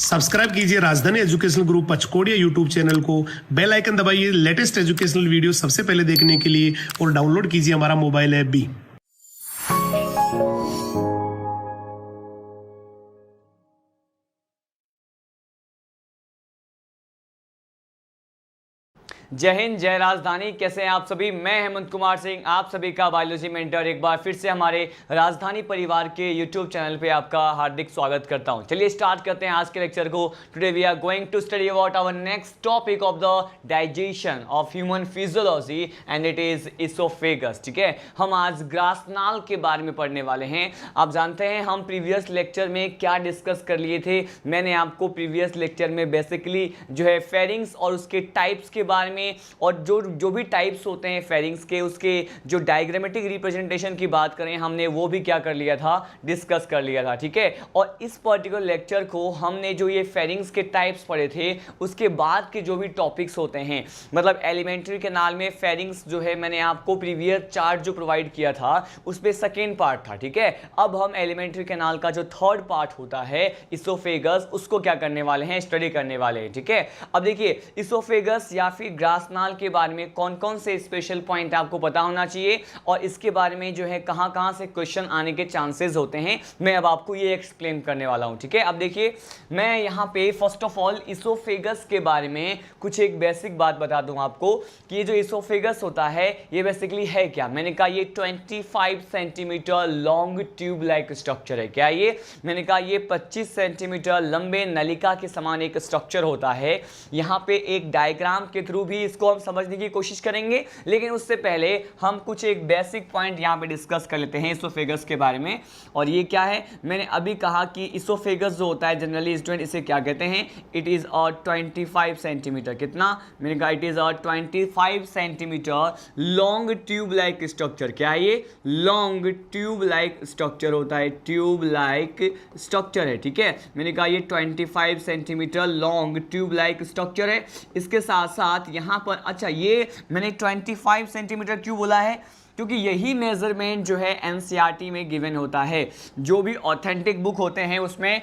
Subscribe कीजिए राजधानी educational group पचकोड़िया YouTube channel को, बेल आइकन दबाइए लेटेस्ट एजुकेशनल वीडियो सबसे पहले देखने के लिए और डाउनलोड कीजिए हमारा मोबाइल ऐप भी। जय हिंद, जय राजधानी। कैसे हैं आप सभी? मैं हेमंत कुमार सिंह, आप सभी का बायोलॉजी मेंटर, एक बार फिर से हमारे राजधानी परिवार के यूट्यूब चैनल पे आपका हार्दिक स्वागत करता हूं। चलिए स्टार्ट करते हैं आज के लेक्चर को। Today we are going to study about our next topic of the digestion of human physiology and it is oesophagus. ठीक है, हम आज ग्रासनाल के बारे में पढ़ने वाले हैं। आप जानते हैं हम प्रीवियस लेक्चर में क्या डिस्कस कर लिए थे। मैंने आपको प्रीवियस लेक्चर में बेसिकली जो है फेरिंग्स और उसके टाइप्स के बारे में और जो भी टाइप्स होते हैं फेरिंग्स के, उसके जो डायग्रामेटिक रिप्रेजेंटेशन की बात करें हमने वो भी क्या कर लिया था, डिस्कस कर लिया था। ठीक है, और इस पर्टिकुलर लेक्चर को हमने जो ये फेरिंग्स के टाइप्स पढ़े थे उसके बाद के जो भी टॉपिक्स होते हैं, मतलब एलिमेंट्री कैनाल में फेरिंग्स जो है मैंने आपको प्रीवियस चार्ट जो प्रोवाइड किया था उस पे सेकेंड पार्ट था। ठीक है, अब हम एलिमेंट्री कैनाल का जो थर्ड पार्ट होता है इसोफेगस, उसको क्या करने वाले हैं, स्टडी करने वाले हैं। ठीक है, अब देखिए इसोफेगस या फिर ग्रासनाल के बारे में कौन कौन से स्पेशल पॉइंट आपको पता होना चाहिए और इसके बारे में जो है कहां से क्वेश्चन आने के चांसेस होते हैं, मैं अब आपको ये एक्सप्लेन करने वाला हूं। ठीक है, अब देखिए मैं यहां पे फर्स्ट ऑफ ऑल इसोफेगस के बारे में कुछ एक बेसिक बात बता दूं आपको कि ये जो इसोफेगस होता है ये बेसिकली है क्या। मैंने कहा ये 25 centimetre long tube like structure है। क्या ये? मैंने कहा ये 25 सेंटीमीटर लंबे नलिका के समान एक स्ट्रक्चर होता है। यहां पे एक डायग्राम के थ्रू भी इसको हम समझने की कोशिश करेंगे, लेकिन उससे पहले हम कुछ एक बेसिक पॉइंट यहां पे डिस्कस कर लेते हैं इसोफेगस के बारे में। और ये क्या है, मैंने अभी कहा कि इसोफेगस जो होता है जनरली स्टूडेंट इसे क्या कहते हैं, इट इज 25 सेंटीमीटर। कितना? मैंने कहा it is 25 centimetre long tube like structure. क्या है ये? लॉन्ग ट्यूब लाइक स्ट्रक्चर होता है, ट्यूब लाइक स्ट्रक्चर है। ठीक है, मैंने कहा ये 25 centimetre long tube like structure है। इसके साथ साथ यहां पर, अच्छा ये मैंने 25 सेंटीमीटर क्यों बोला है, क्योंकि यही मेजरमेंट जो है एनसीईआरटी में गिवन होता है। जो भी ऑथेंटिक बुक होते हैं उसमें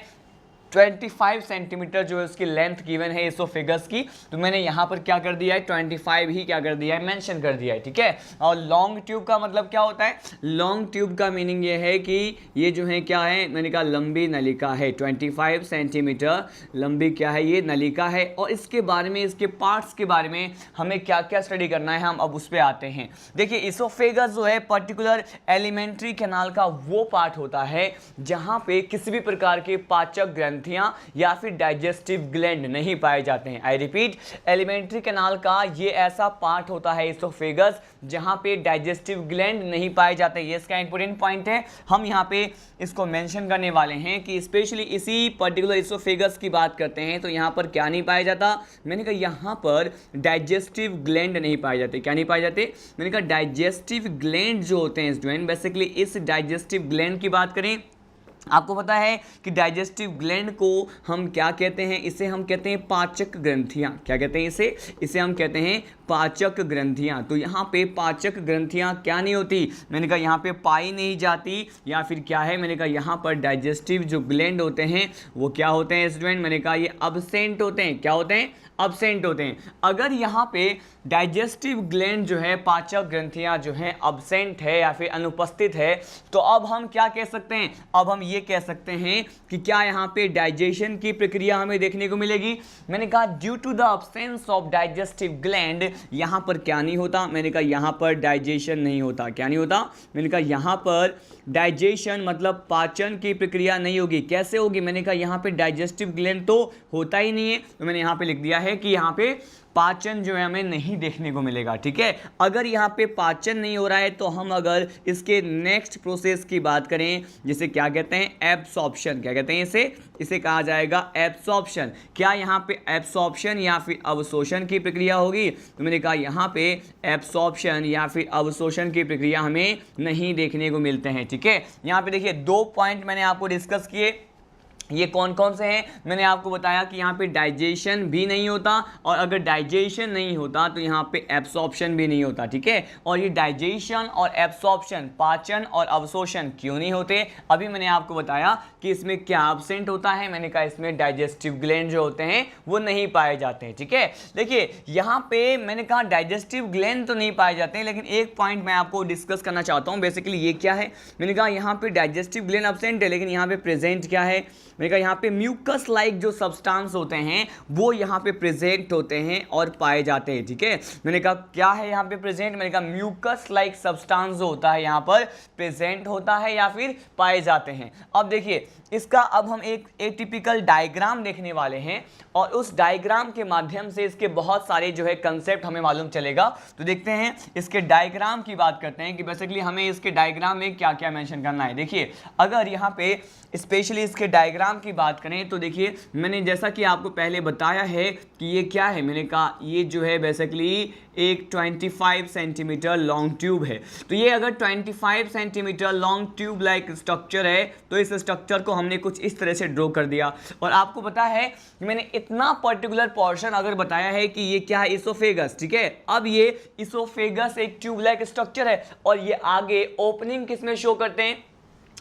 25 सेंटीमीटर जो है उसकी लेंथ गिवन है इसोफेगस की, तो मैंने यहाँ पर क्या कर दिया है 25 ही क्या कर दिया है, मेंशन कर दिया है। ठीक है, और लॉन्ग ट्यूब का मतलब क्या होता है, लॉन्ग ट्यूब का मीनिंग ये है कि ये जो है क्या है, मैंने कहा लंबी नलिका है। 25 सेंटीमीटर लंबी क्या है, ये नलिका है। और इसके बारे में, इसके पार्ट्स के बारे में हमें क्या क्या स्टडी करना है, हम अब उस पर आते हैं। देखिए इसोफेगस जो है पर्टिकुलर एलिमेंट्री कैनाल का वो पार्ट होता है जहाँ पे किसी भी प्रकार के पाचक ग्रंथि या फिर डाइजेस्टिव ग्लैंड नहीं पाए जाते हैं। आई रिपीट, एलिमेंट्री कैनाल का ये ऐसा पार्ट होता है इसोफेगस जहां पे डाइजेस्टिव ग्लैंड नहीं पाए जाते। ये इसका इंपॉर्टेंट पॉइंट है, हम यहां पे इसको मेंशन करने वाले हैं कि स्पेशली इसी पर्टिकुलर इसोफेगस की बात करते हैं तो यहां पर क्या नहीं पाया जाता, मैंने कहा यहां पर डाइजेस्टिव ग्लैंड नहीं पाए जाते। क्या नहीं पाए जाते? मैंने कहा डाइजेस्टिव ग्लैंड जो होते हैं स्टूडेंट, बेसिकली इस डाइजेस्टिव ग्लैंड की बात करें, आपको पता है कि डाइजेस्टिव ग्लैंड को हम क्या कहते हैं, इसे हम कहते हैं पाचक ग्रंथियां। क्या कहते हैं इसे हम कहते हैं पाचक ग्रंथियां। तो यहाँ पे पाचक ग्रंथियां क्या नहीं होती, मैंने कहा यहाँ पे पाई नहीं जाती, या फिर क्या है, मैंने कहा यहाँ पर डाइजेस्टिव जो ग्लैंड होते हैं वो क्या होते हैं स्टूडेंट, मैंने कहा ये अब्सेंट होते हैं। क्या होते हैं? अब्सेंट होते हैं। अगर यहाँ पे डाइजेस्टिव ग्लैंड जो है, पाचक ग्रंथियां जो हैं अब्सेंट है या फिर अनुपस्थित है, तो अब हम क्या कह सकते हैं, अब हम ये कह सकते हैं कि क्या यहाँ पे डाइजेशन की प्रक्रिया हमें देखने को मिलेगी। मैंने कहा due to the absence of digestive gland यहाँ पर क्या नहीं होता, मैंने कहा यहाँ पर डाइजेशन नहीं होता। क्या नहीं होता? मैंने कहा यहाँ पर डाइजेशन मतलब पाचन की प्रक्रिया नहीं होगी। कैसे होगी? मैंने कहा यहाँ पे डाइजेस्टिव ग्लैंड तो होता ही नहीं है, तो मैंने यहाँ पे लिख दिया है कि यहाँ पे पाचन जो है हमें नहीं देखने को मिलेगा। ठीक है, अगर यहाँ पे पाचन नहीं हो रहा है तो हम अगर इसके नेक्स्ट प्रोसेस की बात करें, जिसे क्या कहते हैं, एब्सॉर्प्शन। क्या कहते हैं इसे कहा जाएगा एब्सॉर्प्शन। क्या यहाँ पे एब्सॉर्प्शन या फिर अवशोषण की प्रक्रिया होगी? तो मैंने कहा यहाँ पे एब्सॉर्प्शन या फिर अवशोषण की प्रक्रिया हमें नहीं देखने को मिलते हैं। ठीक है, यहाँ पे देखिए 2 पॉइंट मैंने आपको डिस्कस किए। ये कौन कौन से हैं? मैंने आपको बताया कि यहाँ पे डाइजेशन भी नहीं होता, और अगर डाइजेशन नहीं होता तो यहाँ पे एब्सॉर्प्शन भी नहीं होता, ठीक है। और ये डाइजेशन और एब्सॉर्प्शन, पाचन और अवशोषण क्यों नहीं होते? अभी मैंने आपको बताया कि इसमें क्या एब्सेंट होता है। मैंने कहा इसमें डाइजेस्टिव ग्लैंड जो होते हैं वो नहीं पाए जाते हैं, ठीक है। देखिए यहाँ पे मैंने कहा डाइजेस्टिव ग्लैंड तो नहीं पाए जाते हैं, लेकिन एक पॉइंट मैं आपको डिस्कस करना चाहता हूँ। बेसिकली ये क्या है, मैंने कहा यहाँ पे डाइजेस्टिव ग्लैंड एब्सेंट है, लेकिन यहाँ पे प्रेजेंट क्या है? मैंने कहा यहाँ पे म्यूकस लाइक जो सब्सटेंस होते हैं वो यहाँ पे प्रेजेंट होते हैं और पाए जाते हैं, ठीक है। मैंने कहा क्या है यहाँ पे प्रेजेंट? मैंने कहा म्यूकस लाइक सब्सटेंस जो होता है यहाँ पर प्रेजेंट होता है या फिर पाए जाते हैं। अब देखिए इसका अब हम एक एटिपिकल डायग्राम देखने वाले हैं, और उस डायग्राम के माध्यम से इसके बहुत सारे जो है कंसेप्ट हमें मालूम चलेगा। तो देखते हैं इसके डायग्राम की बात करते हैं कि बेसिकली हमें इसके डायग्राम में क्या क्या मेंशन करना है। देखिए अगर यहाँ पे स्पेशली इसके डायग्राम की बात करें तो देखिए मैंने जैसा कि आपको पहले बताया है कि ये क्या है, मैंने कहा ये जो है बेसिकली एक 25 सेंटीमीटर लॉन्ग ट्यूब है। तो ये अगर 25 centimetre long tube like structure है तो इस स्ट्रक्चर को हमने कुछ इस तरह से ड्रॉ कर दिया। और आपको पता है कि मैंने इतना पर्टिकुलर पोर्शन अगर बताया है कि ये क्या है, इसोफेगस, ठीक है। अब ये इसोफेगस एक ट्यूब लाइक स्ट्रक्चर है, और ये आगे ओपनिंग किसमें शो करते हैं?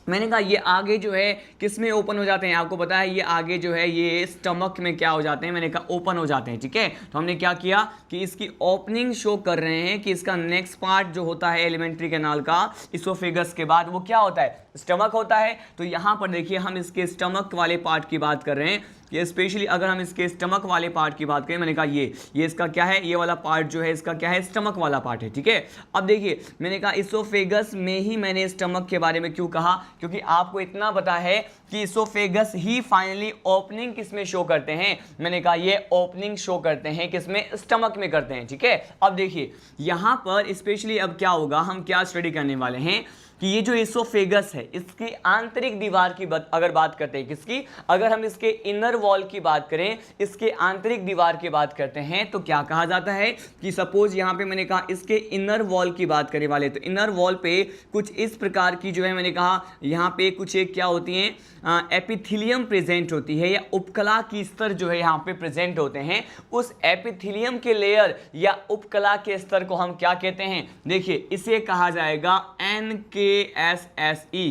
मैंने कहा ये आगे जो है किस में ओपन हो जाते हैं? आपको पता है ये आगे जो है ये स्टमक में क्या हो जाते हैं? मैंने कहा ओपन हो जाते हैं, ठीक है। तो हमने क्या किया कि इसकी ओपनिंग शो कर रहे हैं कि इसका नेक्स्ट पार्ट जो होता है एलिमेंट्री कैनाल का इसोफेगस के बाद वो क्या होता है? स्टमक होता है। तो यहाँ पर देखिए हम इसके स्टमक वाले पार्ट की बात कर रहे हैं। ये स्पेशली अगर हम इसके स्टमक वाले पार्ट की बात करें, मैंने कहा ये इसका क्या है, ये वाला पार्ट जो है इसका क्या है, स्टमक वाला पार्ट है, ठीक है। अब देखिए मैंने कहा इसोफेगस में ही मैंने स्टमक के बारे में क्यों कहा, क्योंकि आपको इतना पता है कि इसोफेगस ही फाइनली ओपनिंग किसमें शो करते हैं? मैंने कहा ये ओपनिंग शो करते हैं किसमें? स्टमक में करते हैं, ठीक है। अब देखिए यहाँ पर स्पेशली अब क्या होगा, हम क्या स्टडी करने वाले हैं कि ये जो इसोफेगस है इसकी आंतरिक दीवार की अगर बात करते हैं, किसकी? अगर हम इसके इनर वॉल की बात करें, इसके आंतरिक दीवार की बात करते हैं, तो क्या कहा जाता है कि सपोज यहाँ पे मैंने कहा इसके इनर वॉल की बात करने वाले, तो इनर वॉल पे कुछ इस प्रकार की जो है मैंने कहा यहाँ पे कुछ एक क्या होती हैं, एपिथेलियम प्रेजेंट होती है, या उपकला की स्तर जो है यहाँ पे प्रेजेंट होते हैं। उस एपिथेलियम के लेयर या उपकला के स्तर को हम क्या कहते हैं? देखिए इसे कहा जाएगा NKSSE।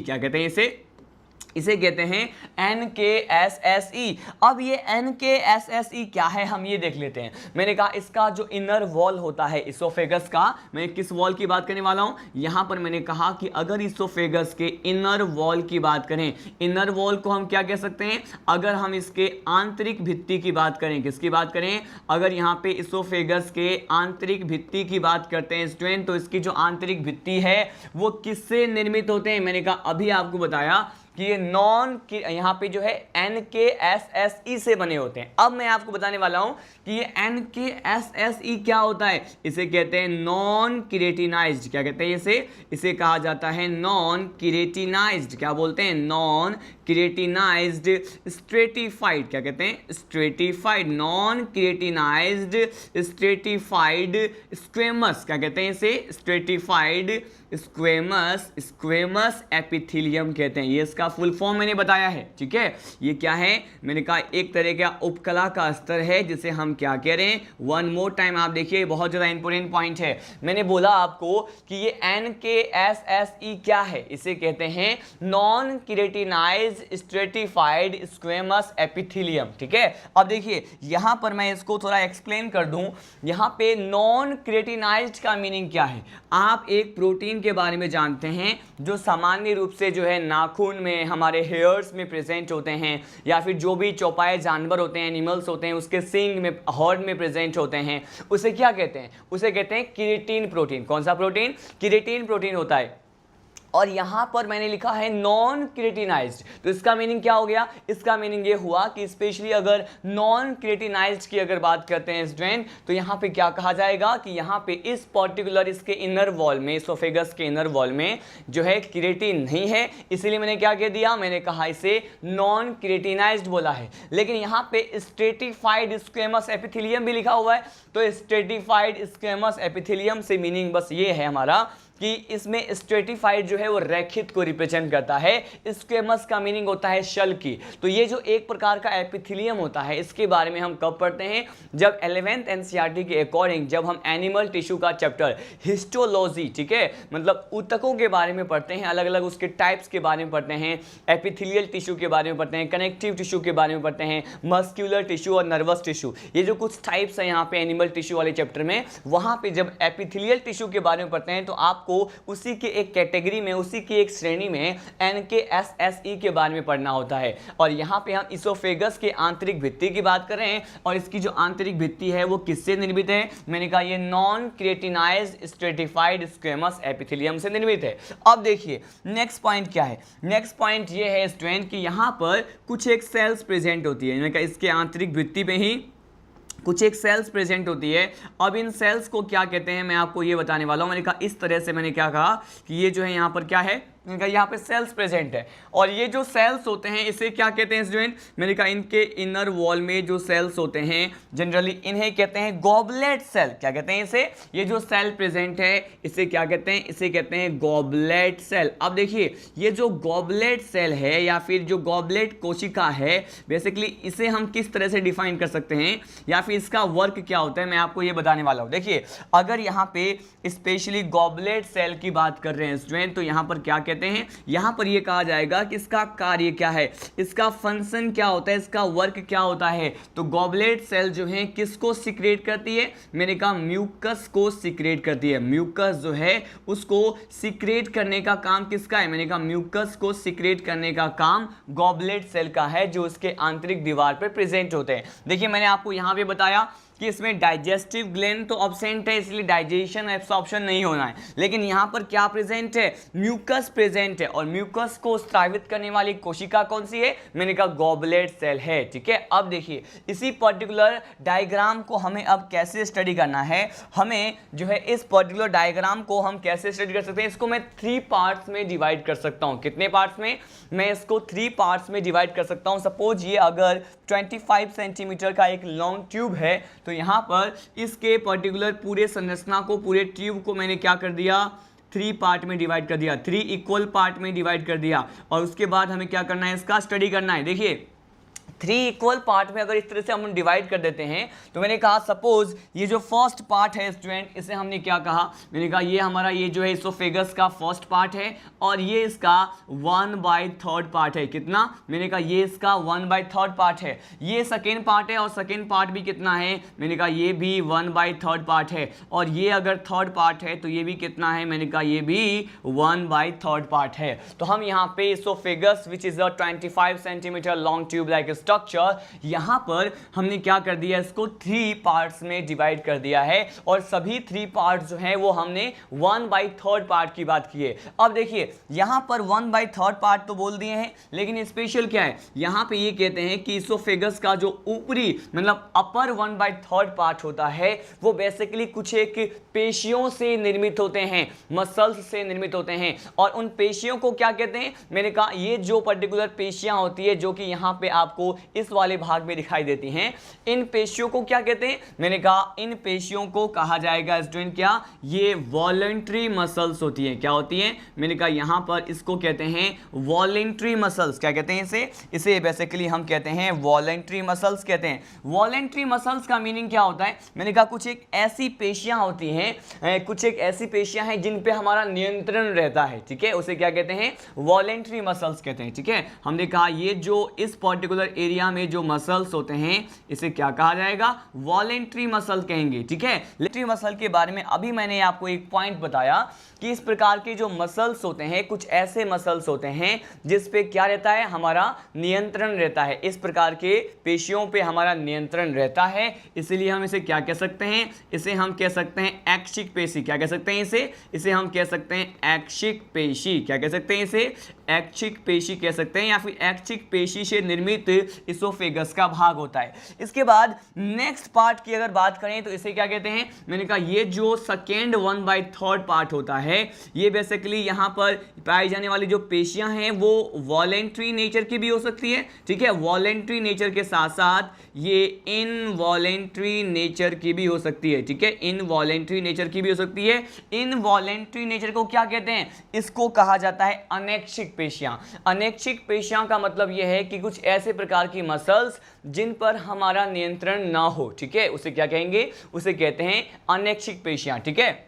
क्या कहते हैं इसे कहते हैं NKSSE। अब ये NKSSE क्या है हम ये देख लेते हैं। मैंने कहा इसका जो इनर वॉल होता है इसोफेगस का, मैं किस वॉल की बात करने वाला हूं? यहां पर मैंने कहा कि अगर इसोफेगस के इनर वॉल की बात करें, इनर वॉल को हम क्या कह सकते हैं? अगर हम इसके आंतरिक भित्ति की बात करें, किसकी बात करें? अगर यहाँ पे इसोफेगस के आंतरिक भित्ति की बात करते हैं स्टूडेंट, तो इसकी जो आंतरिक भित्ति है वो किससे निर्मित होते हैं? मैंने कहा अभी आपको बताया कि ये यहाँ पे जो है NKSSE से बने होते हैं। अब मैं आपको बताने वाला हूं कि ये NKSSE क्या होता है। इसे कहते हैं नॉन किरेटिनाइज्ड। क्या कहते हैं इसे कहा जाता है नॉन किरेटिनाइज्ड। क्या बोलते हैं? Non keratinized stratified. क्या कहते हैं? Stratified. Non keratinized stratified squamous. क्या कहते हैं इसे? स्ट्रेटिफाइड स्क्वेमस एपिथेलियम कहते हैं। ये इसका फुल फॉर्म मैंने बताया है, ठीक है। ये क्या है? मैंने कहा एक तरह का उपकला का स्तर है जिसे हम क्या कह रहे हैं। वन मोर टाइम आप देखिए, बहुत ज़्यादा इंपॉर्टेंट पॉइंट है। मैंने बोला आपको कि ये NKSSE क्या है, इसे कहते हैं नॉन किरेटिनाइज स्ट्रेटिफाइड स्क्वेमस एपिथेलियम, ठीक है। अब देखिए यहां पर मैं इसको थोड़ा एक्सप्लेन कर दूं। यहां पे नॉन किरेटिनाइज्ड का मीनिंग क्या है? आप एक प्रोटीन के बारे में जानते हैं जो सामान्य रूप से जो है नाखून में, हमारे हेयर्स में प्रेजेंट होते हैं, या फिर जो भी चौपाए जानवर होते हैं, एनिमल्स होते हैं, उसके सींग में, हॉर्न में प्रेजेंट होते हैं। उसे क्या कहते हैं? उसे कहते हैं केराटिन प्रोटीन। कौन सा प्रोटीन? केराटिन प्रोटीन होता है। और यहां पर मैंने लिखा है नॉन किरेटिनाइज्ड, तो इसका मीनिंग क्या हो गया? इसका मीनिंग ये हुआ कि स्पेशली अगर नॉन किरेटिनाइज्ड की अगर बात करते हैं स्टूडेंट, तो यहां पे क्या कहा जाएगा कि यहां पे इस पर्टिकुलर इसके इनर वॉल में, इसोफेगस के इनर वॉल में जो है किरेटिन नहीं है, इसलिए मैंने क्या कह दिया? मैंने कहा इसे नॉन किरेटिनाइज्ड बोला है। लेकिन यहां पे स्ट्रेटिफाइड स्क्वेमस एपिथेलियम भी लिखा हुआ है, तो स्ट्रेटिफाइड स्क्वेमस एपिथेलियम से मीनिंग बस ये है हमारा कि इसमें स्ट्रेटिफाइड जो है वो रैखित को रिप्रेजेंट करता है। स्क्वेमस का मीनिंग होता है शल की। तो ये जो एक प्रकार का एपिथेलियम होता है, इसके बारे में हम कब पढ़ते हैं? जब 11th एनसीईआरटी के अकॉर्डिंग जब हम एनिमल टिश्यू का चैप्टर हिस्टोलॉजी, ठीक है, मतलब ऊतकों के बारे में पढ़ते हैं, अलग अलग उसके टाइप्स के बारे में पढ़ते हैं, एपिथेलियल टिश्यू के बारे में पढ़ते हैं, कनेक्टिव टिश्यू के बारे में पढ़ते हैं, मस्क्यूलर टिश्यू और नर्वस टिश्यू, ये जो कुछ टाइप्स है यहाँ पे एनिमल टिश्यू वाले चैप्टर में, वहाँ पे जब एपिथेलियल टिश्यू के बारे में पढ़ते हैं तो आपको उसी के एक कैटेगरी में, उसी की एक श्रेणी में NKSSE के बारे में पढ़ना होता है। और यहाँ पे हम इसोफेगस के आंतरिक भित्ति की बात कर रहे हैं, और इसकी जो आंतरिक भित्ति है वो किससे निर्मित है? मैंने कहा ये नॉन क्रिएटिनाइज्ड स्ट्रेटिफाइड स्क्वेमस एपिथेलियम से निर्मित है। अब देखिए नेक्स्ट पॉइंट क्या है। नेक्स्ट पॉइंट ये है स्टूडेंट कि यहाँ पर कुछ एक सेल्स प्रेजेंट होती है। मैंने कहा इसके आंतरिक भित्ति पे ही कुछ एक सेल्स प्रेजेंट होती है। अब इन सेल्स को क्या कहते हैं मैं आपको ये बताने वाला हूँ। मैंने कहा इस तरह से, मैंने क्या कहा कि ये जो है यहाँ पर क्या है, मैंने कहा यहाँ पे सेल्स प्रेजेंट है, और ये जो सेल्स होते हैं इसे क्या कहते हैं स्टूडेंट? मैंने कहा इनके इनर वॉल में जो सेल्स होते हैं जनरली इन्हें कहते हैं गॉबलेट सेल। क्या कहते हैं इसे? ये जो सेल प्रेजेंट है इसे क्या कहते हैं? इसे कहते हैं गॉबलेट सेल। अब देखिए ये जो गॉबलेट सेल है या फिर जो गॉबलेट कोशिका है, बेसिकली इसे हम किस तरह से डिफाइन कर सकते हैं या फिर इसका वर्क क्या होता है, मैं आपको ये बताने वाला हूँ। देखिए अगर यहाँ पे स्पेशली गॉबलेट सेल की बात कर रहे हैं स्टूडेंट, तो यहाँ पर क्या कहते हैं? यहां पर यह कहा जाएगा कि इसका कार्य क्या है, इसका फंक्शन क्या होता है, इसका वर्क क्या होता है। तो गॉबलेट सेल जो है किसको सिक्रेट करती है? मैंने कहा म्यूकस को सिक्रेट करती है। म्यूकस जो है उसको सिक्रेट करने का काम किसका है? मैंने कहा म्यूकस को सिक्रेट करने का काम गॉबलेट सेल का है, जो इसके आंतरिक दीवार पर प्रेजेंट होते हैं। देखिए मैंने आपको यहां पे बताया कि इसमें डाइजेस्टिव ग्लैंड तो एब्सेंट है, इसलिए डाइजेशन एब्सॉर्प्शन नहीं होना है, लेकिन यहाँ पर क्या प्रेजेंट है? म्यूकस प्रेजेंट है। और म्यूकस को स्रावित करने वाली कोशिका कौन सी है? मैंने कहा गॉबलेट सेल है। ठीक है, अब देखिए इसी पर्टिकुलर डायग्राम को हमें अब कैसे स्टडी करना है। हमें जो है इस पर्टिकुलर डायग्राम को हम कैसे स्टडी कर सकते हैं? इसको मैं 3 पार्ट्स में डिवाइड कर सकता हूँ। कितने पार्ट्स में? मैं इसको 3 पार्ट्स में डिवाइड कर सकता हूँ। सपोज ये अगर 25 सेंटीमीटर का एक लॉन्ग ट्यूब है, तो यहाँ पर इसके पर्टिकुलर पूरे संरचना को, पूरे ट्यूब को मैंने क्या कर दिया? 3 पार्ट में डिवाइड कर दिया, 3 इक्वल पार्ट में डिवाइड कर दिया। और उसके बाद हमें क्या करना है? इसका स्टडी करना है। देखिए 3 इक्वल पार्ट में अगर इस तरह से हम डिवाइड कर देते हैं, तो मैंने कहा सपोज ये जो फर्स्ट पार्ट है स्टूडेंट, इसे हमने क्या कहा? मैंने कहा ये हमारा ये जो है इसोफेगस का फर्स्ट पार्ट है, और ये इसका 1/3 पार्ट है। कितना? मैंने कहा ये इसका 1/3 पार्ट है। ये सेकेंड पार्ट है, और सेकेंड पार्ट भी कितना है? मैंने कहा ये भी 1/3 पार्ट है। और ये अगर थर्ड पार्ट है तो ये भी कितना है? मैंने कहा ये भी 1/3 पार्ट है। तो हम यहाँ पे oesophagus which is a 25 centimetre long tube like structure, यहां पर हमने क्या कर दिया? इसको 3 पार्ट्स में डिवाइड कर दिया है, और सभी 3 पार्ट्स जो हैं वो हमने 1/3 पार्ट की बात की है। अब देखिए यहां पर 1/3 पार्ट तो बोल दिए हैं, लेकिन स्पेशल क्या है? यहां पे ये कहते हैं कि इसोफेगस का जो ऊपरी मतलब अपर 1/3 पार्ट होता है वो बेसिकली कुछ एक पेशियों से निर्मित होते हैं, मसल्स से निर्मित होते हैं। और उन पेशियों को क्या कहते हैं? मैंने कहा ये जो पर्टिकुलर पेशियां होती है जो कि यहां पे आपको इस वाले भाग में दिखाई देती हैं, इन पेशियों को क्या कहते हैं? मैंने कहा इन पेशियों को कहा जाएगा स्टूडेंट क्या? ये वॉलंटरी मसल्स होती हैं। क्या होती हैं? मैंने कहा यहां पर इसको कहते हैं वॉलंटरी मसल्स। क्या कहते हैं इसे बेसिकली हम कहते हैं वॉलंटरी मसल्स कहते हैं। वॉलंटरी मसल्स का मीनिंग क्या होता है? मैंने कहा कुछ एक ऐसी पेशियां होती हैं, कुछ एक ऐसी पेशियां हैं जिन पे हमारा नियंत्रण रहता है। ठीक है, उसे क्या कहते हैं? वॉलंटरी मसल्स कहते हैं। ठीक है, हमने कहा ये जो इस पर्टिकुलर एरिया में जो मसल्स होते हैं इसे क्या कहा जाएगा? वॉलंटरी मसल कहेंगे। ठीक है, वॉलंटरी मसल के बारे में अभी मैंने आपको एक पॉइंट बताया कि इस प्रकार के जो मसल्स होते हैं, कुछ ऐसे मसल्स होते हैं जिस पे क्या रहता है? हमारा नियंत्रण रहता है। इस प्रकार के पेशियों पे हमारा नियंत्रण रहता है, इसलिए हम इसे क्या कह सकते हैं? इसे हम कह सकते हैं ऐच्छिक पेशी। क्या कह सकते हैं इसे हम कह सकते हैं ऐच्छिक पेशी। क्या कह सकते हैं इसे? ऐच्छिक पेशी कह सकते हैं या फिर ऐच्छिक पेशी से निर्मित इसोफेगस का भाग होता है। इसके बाद नेक्स्ट पार्ट की अगर बात करें तो इसे क्या कहते हैं, मैंने कहा ये जो सेकेंड 1/3 पार्ट होता है ये बेसिकली यहाँ पर पाई जाने वाली जो पेशियां हैं वो वॉलेंट्री नेचर की भी हो सकती है, ठीक है, वॉलेंट्री नेचर के साथ साथ ये इनवॉलेंट्री नेचर की भी हो सकती है, ठीक है, इनवॉलेंट्री नेचर की भी हो सकती है। इनवॉलेंट्री नेचर को क्या कहते हैं, इसको कहा जाता है अनैच्छिक पेशियां। अनैच्छिक पेशियां का मतलब यह है कि कुछ ऐसे प्रकार की मसल्स जिन पर हमारा नियंत्रण ना हो, ठीक है, उसे क्या कहेंगे, उसे कहते हैं अनैच्छिक पेशियां, ठीक है।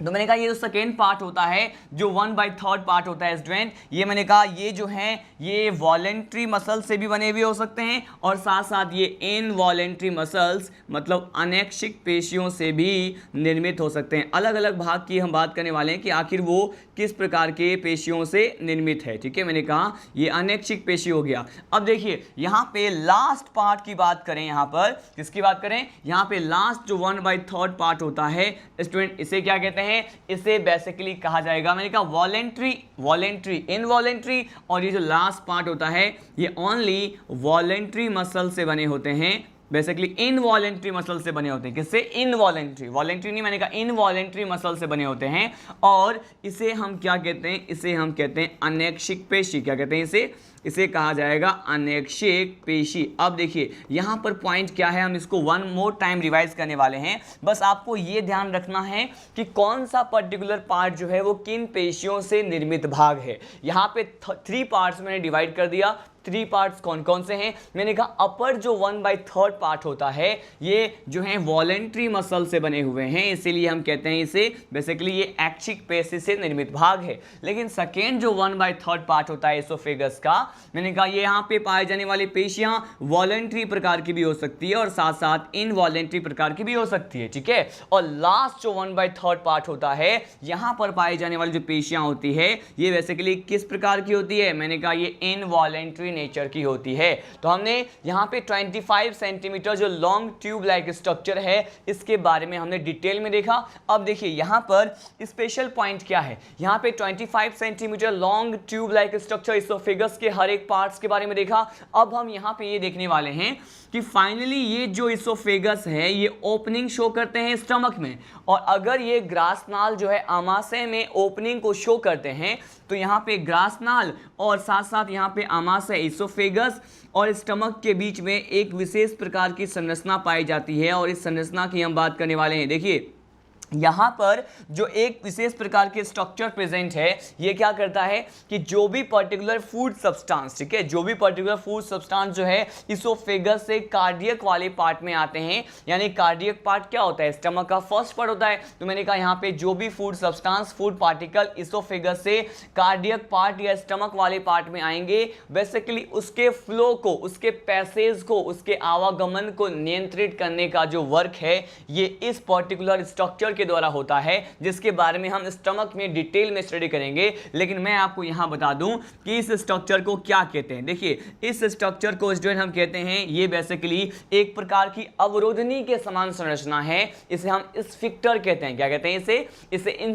तो मैंने कहा ये जो सेकेंड पार्ट होता है जो 1/3 पार्ट होता है स्टूडेंट, ये मैंने कहा ये जो है ये वॉलेंट्री मसल्स से भी बने हुए हो सकते हैं और साथ साथ ये इनवॉलेंट्री मसल्स मतलब अनैच्छिक पेशियों से भी निर्मित हो सकते हैं। अलग अलग भाग की हम बात करने वाले हैं कि आखिर वो किस प्रकार के पेशियों से निर्मित है, ठीक है। मैंने कहा ये अनैच्छिक पेशी हो गया। अब देखिए यहाँ पे लास्ट पार्ट की बात करें, यहाँ पर किसकी बात करें, यहाँ पे लास्ट जो 1/3 पार्ट होता है स्टूडेंट, इसे क्या कहते हैं, इसे बेसिकली कहा जाएगा, मैंने कहा वॉलेंट्री, वॉलेंट्री, इनवॉलेंट्री, और ये जो लास्ट पार्ट होता है ये ओनली वॉलेंट्री मसल से बने होते हैं, बेसिकली इनवॉलेंट्री मसल से बने होते हैं। किससे, इनवॉलेंट्री, वॉलेंट्री नहीं, मैंने कहा इनवॉलेंट्री मसल से बने होते हैं और इसे हम क्या कहते हैं, इसे हम कहते हैं अनैच्छिक पेशी। क्या कहते हैं इसे कहा जाएगा अनैच्छिक पेशी। अब देखिए यहाँ पर पॉइंट क्या है, हम इसको वन मोर टाइम रिवाइज करने वाले हैं। बस आपको ये ध्यान रखना है कि कौन सा पर्टिकुलर पार्ट जो है वो किन पेशियों से निर्मित भाग है। यहाँ पे 3 पार्ट्स मैंने डिवाइड कर दिया। 3 पार्ट्स कौन कौन से हैं, मैंने कहा अपर जो 1/3 पार्ट होता है ये जो है वॉलेंट्री मसल से बने हुए हैं, इसीलिए हम कहते हैं इसे बेसिकली ये ऐच्छिक पेशी से निर्मित भाग है। लेकिन सेकेंड जो 1/3 पार्ट होता है इसोफेगस का, मैंने कहा ये यहाँ पे पाए जाने वाली पेशियां वॉलेंट्री प्रकार की भी हो सकती है और साथ साथ इनवॉलेंट्री प्रकार की भी हो सकती है, ठीक है। और लास्ट जो 1/3 पार्ट होता है यहाँ पर पाई जाने वाली जो पेशियां होती है ये बेसिकली किस प्रकार की होती है, मैंने कहा ये इनवॉलेंट्री नेचर की होती है। तो हमने यहाँ पे 25 सेंटीमीटर जो लॉन्ग ट्यूब लाइक स्ट्रक्चर है इसके बारे में हमने डिटेल में देखा। अब देखिए यहाँ पर स्पेशल पॉइंट क्या है, यहाँ पे 25 centimetre long tube like structure oesophagus के हर एक पार्ट्स के बारे में देखा। अब हम यहाँ पे ये देखने वाले हैं कि फाइनली ये जो इसोफेगस है ये ओपनिंग शो करते हैं स्टमक में, और अगर ये ग्रासनाल जो है आमाशय में ओपनिंग को शो करते हैं तो यहाँ पे ग्रासनाल और साथ साथ यहाँ पे आमाशय, इसोफेगस और स्टमक के बीच में एक विशेष प्रकार की संरचना पाई जाती है और इस संरचना की हम बात करने वाले हैं। देखिए यहाँ पर जो एक विशेष प्रकार के स्ट्रक्चर प्रेजेंट है ये क्या करता है कि जो भी पर्टिकुलर फूड सब्सटेंस, ठीक है, जो भी पर्टिकुलर फूड सब्सटेंस जो है इसोफेगस से कार्डियक वाले पार्ट में आते हैं, यानी कार्डियक पार्ट क्या होता है, स्टमक का फर्स्ट पार्ट होता है। तो मैंने कहा यहाँ पे जो भी food substance, food particle oesophagus से कार्डियक पार्ट या स्टमक वाले पार्ट में आएंगे, बेसिकली उसके फ्लो को, उसके पैसेज को, उसके आवागमन को नियंत्रित करने का जो वर्क है ये इस पर्टिकुलर स्ट्रक्चर के द्वारा होता है, जिसके बारे में हम स्टमक में डिटेल में स्टडी करेंगे। लेकिन मैं आपको यहां बता दूं कि इस स्ट्रक्चर को क्या कहते हैं। देखिए इस स्ट्रक्चर को स्टूडेंट हम कहते हैं ये बेसिकली एक प्रकार की अवरोधनी के समान संरचना है, इसे हम स्फिक्टर कहते हैं। क्या कहते हैं इसे